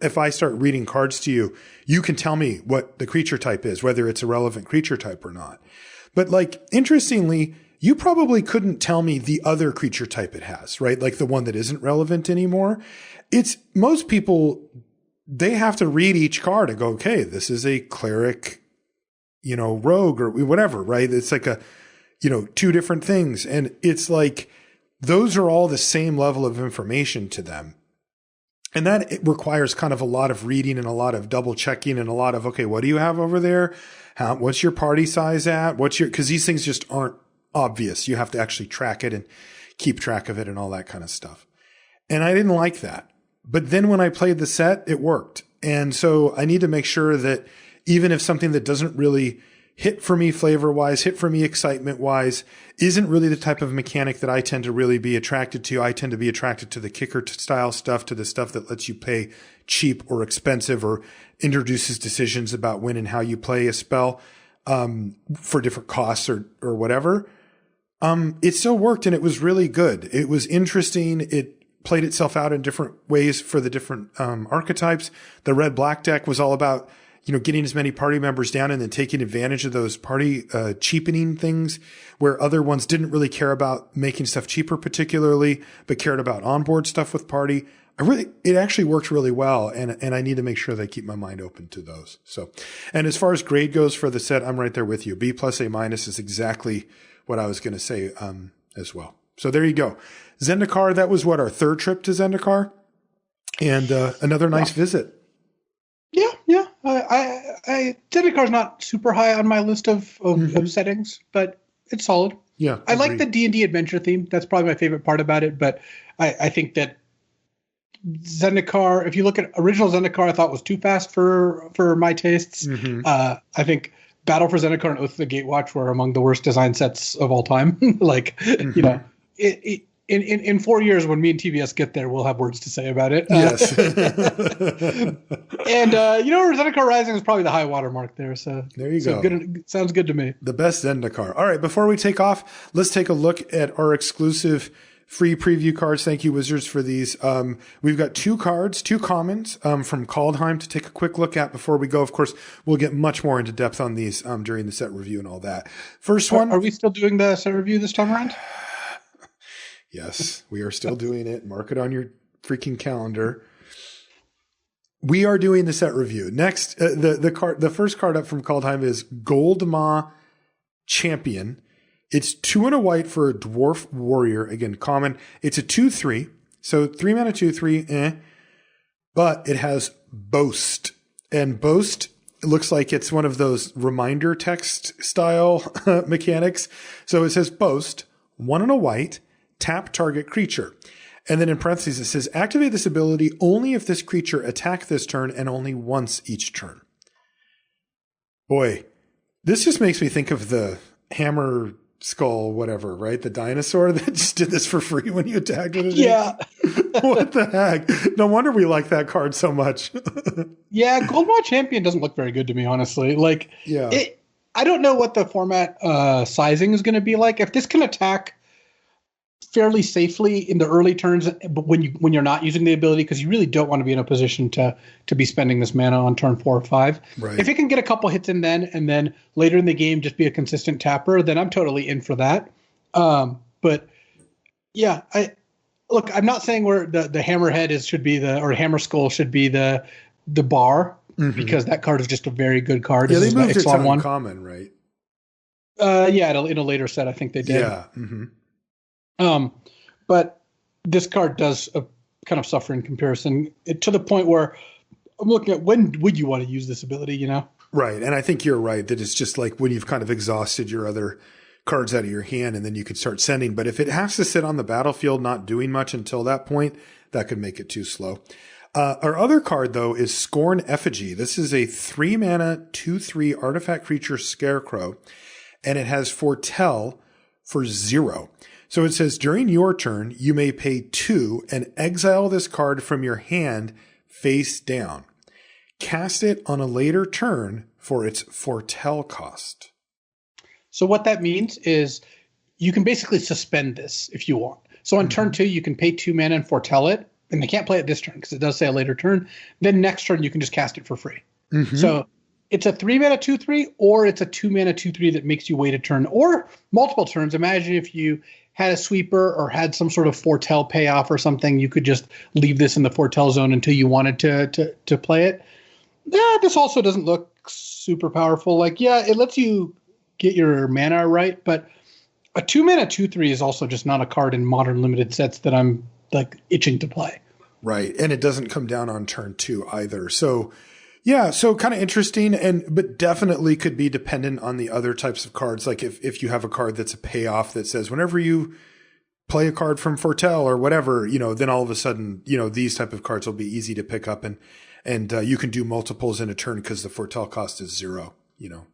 if I start reading cards to you, you can tell me what the creature type is, whether it's a relevant creature type or not. But interestingly, you probably couldn't tell me the other creature type it has, right? Like the one that isn't relevant anymore. It's most people, they have to read each card and go, okay, this is a cleric, rogue or whatever, right? It's like two different things. And it's like, those are all the same level of information to them. And that it requires kind of a lot of reading and a lot of double checking and a lot of, okay, what do you have over there? What's your party size at? Cause these things just aren't obvious. You have to actually track it and keep track of it and all that kind of stuff. And I didn't like that. But then when I played the set, it worked. And so I need to make sure that even if something that doesn't really hit for me flavor wise, hit for me excitement wise, isn't really the type of mechanic that I tend to really be attracted to. I tend to be attracted to the kicker style stuff, to the stuff that lets you pay cheap or expensive or introduces decisions about when and how you play a spell, for different costs or whatever. It still worked and it was really good. It was interesting. It played itself out in different ways for the different, archetypes. The red-black deck was all about, getting as many party members down and then taking advantage of those party, cheapening things where other ones didn't really care about making stuff cheaper particularly, but cared about onboard stuff with party. It actually worked really well. And I need to make sure that I keep my mind open to those. So, and as far as grade goes for the set, I'm right there with you. B plus A minus is exactly what I was going to say, as well. So there you go. Zendikar, that was our third trip to Zendikar, and, another nice visit. Yeah. Zendikar's not super high on my list of settings, but it's solid. Yeah. I like the D&D adventure theme. That's probably my favorite part about it. But I think that Zendikar, if you look at original Zendikar, I thought was too fast for my tastes. Mm-hmm. I think Battle for Zendikar and Oath of the Gatewatch were among the worst design sets of all time. In 4 years, when me and TBS get there, we'll have words to say about it. Yes. And, Zendikar Rising is probably the high water mark there. So there you go. Good, sounds good to me. The best Zendikar. All right. Before we take off, let's take a look at our exclusive free preview cards. Thank you, Wizards, for these. We've got two commons, from Kaldheim to take a quick look at before we go. Of course, we'll get much more into depth on these, during the set review and all that. First one. Are we still doing the set review this time around? Yes, we are still doing it. Mark it on your freaking calendar. We are doing the set review. Next, the first card up from Kaldheim is Goldmaw Champion. It's 2 and a white for a dwarf warrior. Again, common. It's a 2/3. So 3 mana, 2/3. but it has boast. And boast looks like it's one of those reminder text style mechanics. So it says boast, 1 and a white, tap target creature. And then in parentheses, it says activate this ability only if this creature attack this turn and only once each turn. Boy, this just makes me think of the hammer skull, whatever, right? The dinosaur that just did this for free when you attacked with it. Yeah. What the heck? No wonder we like that card so much. Yeah, Goldenrod Champion doesn't look very good to me, honestly. Like, yeah. I don't know what the format sizing is going to be like. If this can attack fairly safely in the early turns, but when you're not using the ability, because you really don't want to be in a position to be spending this mana on turn 4 or 5. Right. If it can get a couple hits in then, and then later in the game just be a consistent tapper, then I'm totally in for that. But yeah, I'm not saying where the hammerhead should be or hammer skull should be the bar, because that card is just a very good card. Yeah, they moved it to uncommon, right? Yeah, in a later set, I think they did. Yeah. Mm-hmm. But this card does kind of suffer in comparison to the point where I'm looking at when would you want to use this ability, you know? Right. And I think you're right that it's just like when you've kind of exhausted your other cards out of your hand and then you can start sending. But if it has to sit on the battlefield not doing much until that point, that could make it too slow. Our other card, though, is Scorn Effigy. This is a 3-mana, 2/3 artifact creature scarecrow, and it has Foretell for 0. So it says, during your turn, you may pay 2 and exile this card from your hand face down. Cast it on a later turn for its Foretell cost. So what that means is you can basically suspend this if you want. So on turn 2, you can pay 2 mana and Foretell it, and they can't play it this turn because it does say a later turn. Then next turn, you can just cast it for free. So it's a 3-mana 2/3, or it's a 2-mana 2/3 that makes you wait a turn or multiple turns. Imagine if you had a sweeper or had some sort of Foretell payoff or something, you could just leave this in the Foretell zone until you wanted to play it. Yeah, this also doesn't look super powerful. Like, yeah, it lets you get your mana right, but a 2-mana 2/3 is also just not a card in modern limited sets that I'm like itching to play. Right. And it doesn't come down on turn 2 either. So yeah, so kind of interesting, but definitely could be dependent on the other types of cards. Like if you have a card that's a payoff that says whenever you play a card from Foretell or whatever, then all of a sudden, these type of cards will be easy to pick up and you can do multiples in a turn because the Foretell cost is 0,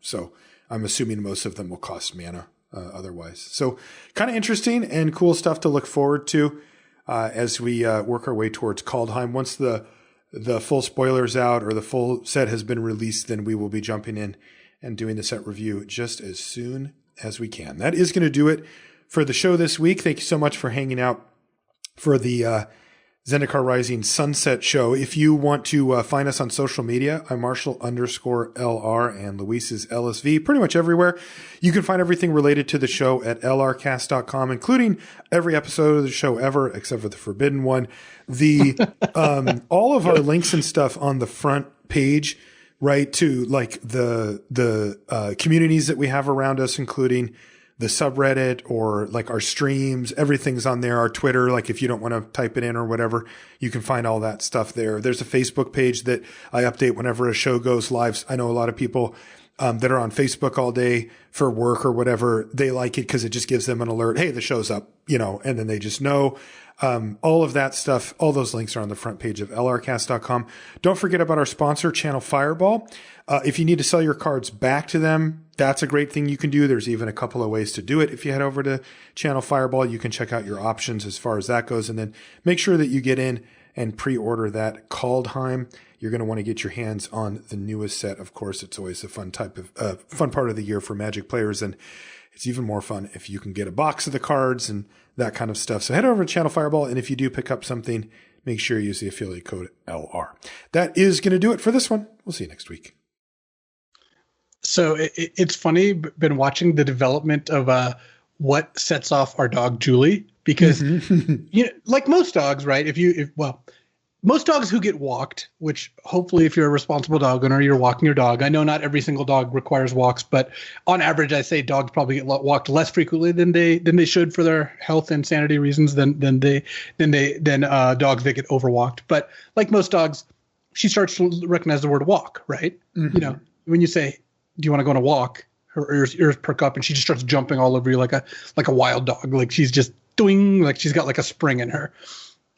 So I'm assuming most of them will cost mana otherwise. So kind of interesting and cool stuff to look forward to as we work our way towards Kaldheim. Once the full spoilers out or the full set has been released, then we will be jumping in and doing the set review just as soon as we can. That is going to do it for the show this week. Thank you so much for hanging out for the Zendikar Rising Sunset Show. If you want to find us on social media, I'm Marshall_LR and Luis is LSV, pretty much everywhere. You can find everything related to the show at lrcast.com, including every episode of the show ever, except for the forbidden one. The all of our links and stuff on the front page, right, to like the communities that we have around us, including the subreddit or like our streams, everything's on there. Our Twitter, like if you don't want to type it in or whatever, you can find all that stuff there. There's a Facebook page that I update whenever a show goes live. I know a lot of people that are on Facebook all day for work or whatever. They like it because it just gives them an alert. Hey, the show's up, and then they just know. All of that stuff, all those links are on the front page of lrcast.com. Don't forget about our sponsor, Channel Fireball. If you need to sell your cards back to them, that's a great thing you can do. There's even a couple of ways to do it. If you head over to Channel Fireball, you can check out your options as far as that goes. And then make sure that you get in and pre-order that Kaldheim. You're going to want to get your hands on the newest set. Of course, it's always a fun fun part of the year for Magic players. And it's even more fun if you can get a box of the cards and that kind of stuff. So head over to Channel Fireball. And if you do pick up something, make sure you use the affiliate code LR. That is going to do it for this one. We'll see you next week. So it's funny, been watching the development of what sets off our dog Julie, because like most dogs, right? If most dogs who get walked, which hopefully if you're a responsible dog owner, you're walking your dog. I know not every single dog requires walks, but on average, I say dogs probably get walked less frequently than they should for their health and sanity reasons than dogs that get overwalked. But like most dogs, she starts to recognize the word walk, right? Mm-hmm. You know, when you say, "Do you want to go on a walk?" Her ears perk up and she just starts jumping all over you like a wild dog. Like she's just doing, like she's got like a spring in her.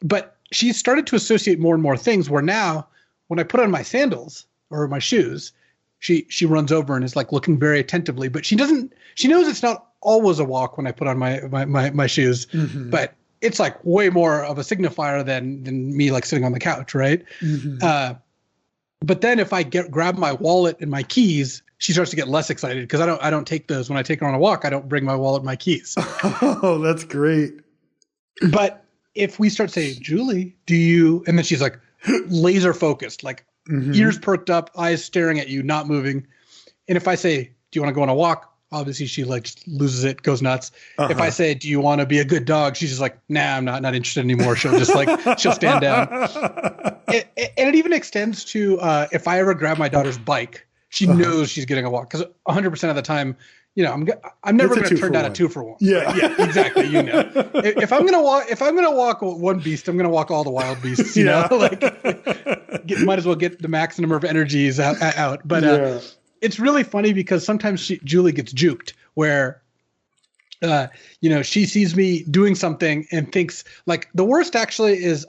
But she started to associate more and more things where now when I put on my sandals or my shoes, she runs over and is like looking very attentively, but she knows it's not always a walk when I put on my shoes, but it's like way more of a signifier than me like sitting on the couch. Right. Mm-hmm. But then if I grab my wallet and my keys, she starts to get less excited because I don't take those when I take her on a walk. I don't bring my wallet and my keys. Oh, that's great. But if we start saying, Julie, do you, and then she's like laser focused, like ears perked up, eyes staring at you, not moving. And if I say, do you want to go on a walk? Obviously she like loses it, goes nuts. If I say, do you want to be a good dog? She's just like, nah, I'm not interested anymore. She'll just like, she'll stand down. And it even extends to if I ever grab my daughter's bike, she knows she's getting a walk because 100% of the time, you know, I'm never going to turn down a 2-for-1. Yeah, exactly. You know, if I'm gonna walk one beast, I'm gonna walk all the wild beasts. You know, like might as well get the max number of energies out. But it's really funny because sometimes Julie gets juked where, you know, she sees me doing something and thinks like the worst actually is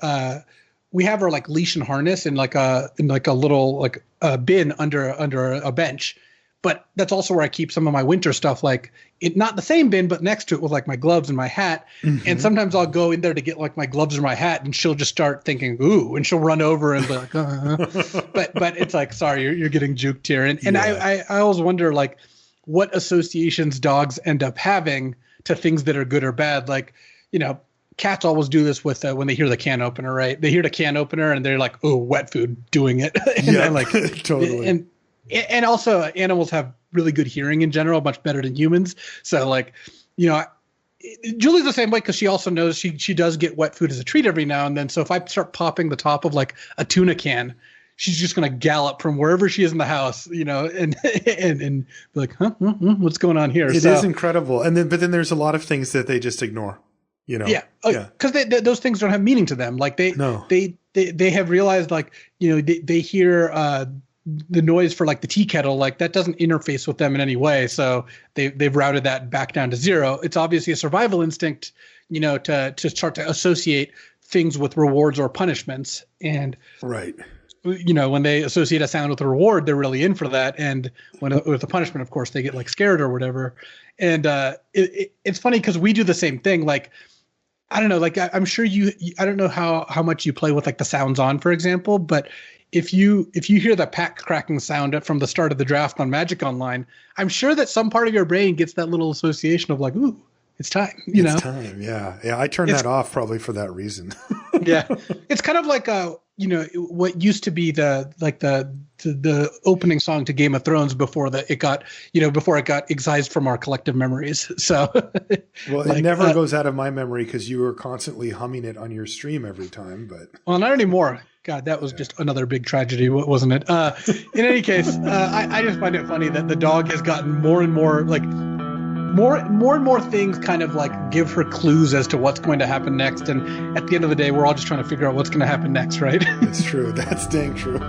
we have her like leash and harness in like a little like a bin under a bench. But that's also where I keep some of my winter stuff, like not the same bin, but next to it with like my gloves and my hat. Mm-hmm. And sometimes I'll go in there to get like my gloves or my hat and she'll just start thinking, ooh, and she'll run over and be like, but it's like, sorry, you're getting juked here. And I always wonder like what associations dogs end up having to things that are good or bad. Like, you know, cats always do this with when they hear the can opener, right? They hear the can opener and they're like, oh, wet food, doing it. And yeah, like, totally. And also animals have really good hearing in general, much better than humans. So like, you know, Julie's the same way because she also knows she does get wet food as a treat every now and then. So if I start popping the top of like a tuna can, she's just going to gallop from wherever she is in the house, you know, and be like, huh, what's going on here? It is incredible. But then there's a lot of things that they just ignore, you know? Yeah. Because those things don't have meaning to them. Like they have realized like, you know, they hear, the noise for like the tea kettle, like that doesn't interface with them in any way. So they've routed that back down to zero. It's obviously a survival instinct, you know, to start to associate things with rewards or punishments. And right, you know, when they associate a sound with a reward, they're really in for that. And with a punishment, of course, they get like scared or whatever. And it's funny because we do the same thing. Like, I don't know, like I'm sure I don't know how much you play with like the sounds on, for example, but if you hear the pack cracking sound from the start of the draft on Magic Online, I'm sure that some part of your brain gets that little association of like, ooh, it's time. It's time. Yeah. I turned that off probably for that reason. Yeah. It's kind of like you know, what used to be the opening song to Game of Thrones before it got excised from our collective memories. So well, like, it never goes out of my memory because you were constantly humming it on your stream every time, but well, not anymore. God, that was just another big tragedy, wasn't it? In any case, I just find it funny that the dog has gotten more and more like more and more things kind of like give her clues as to what's going to happen next. And at the end of the day, we're all just trying to figure out what's going to happen next, right? It's true. That's dang true.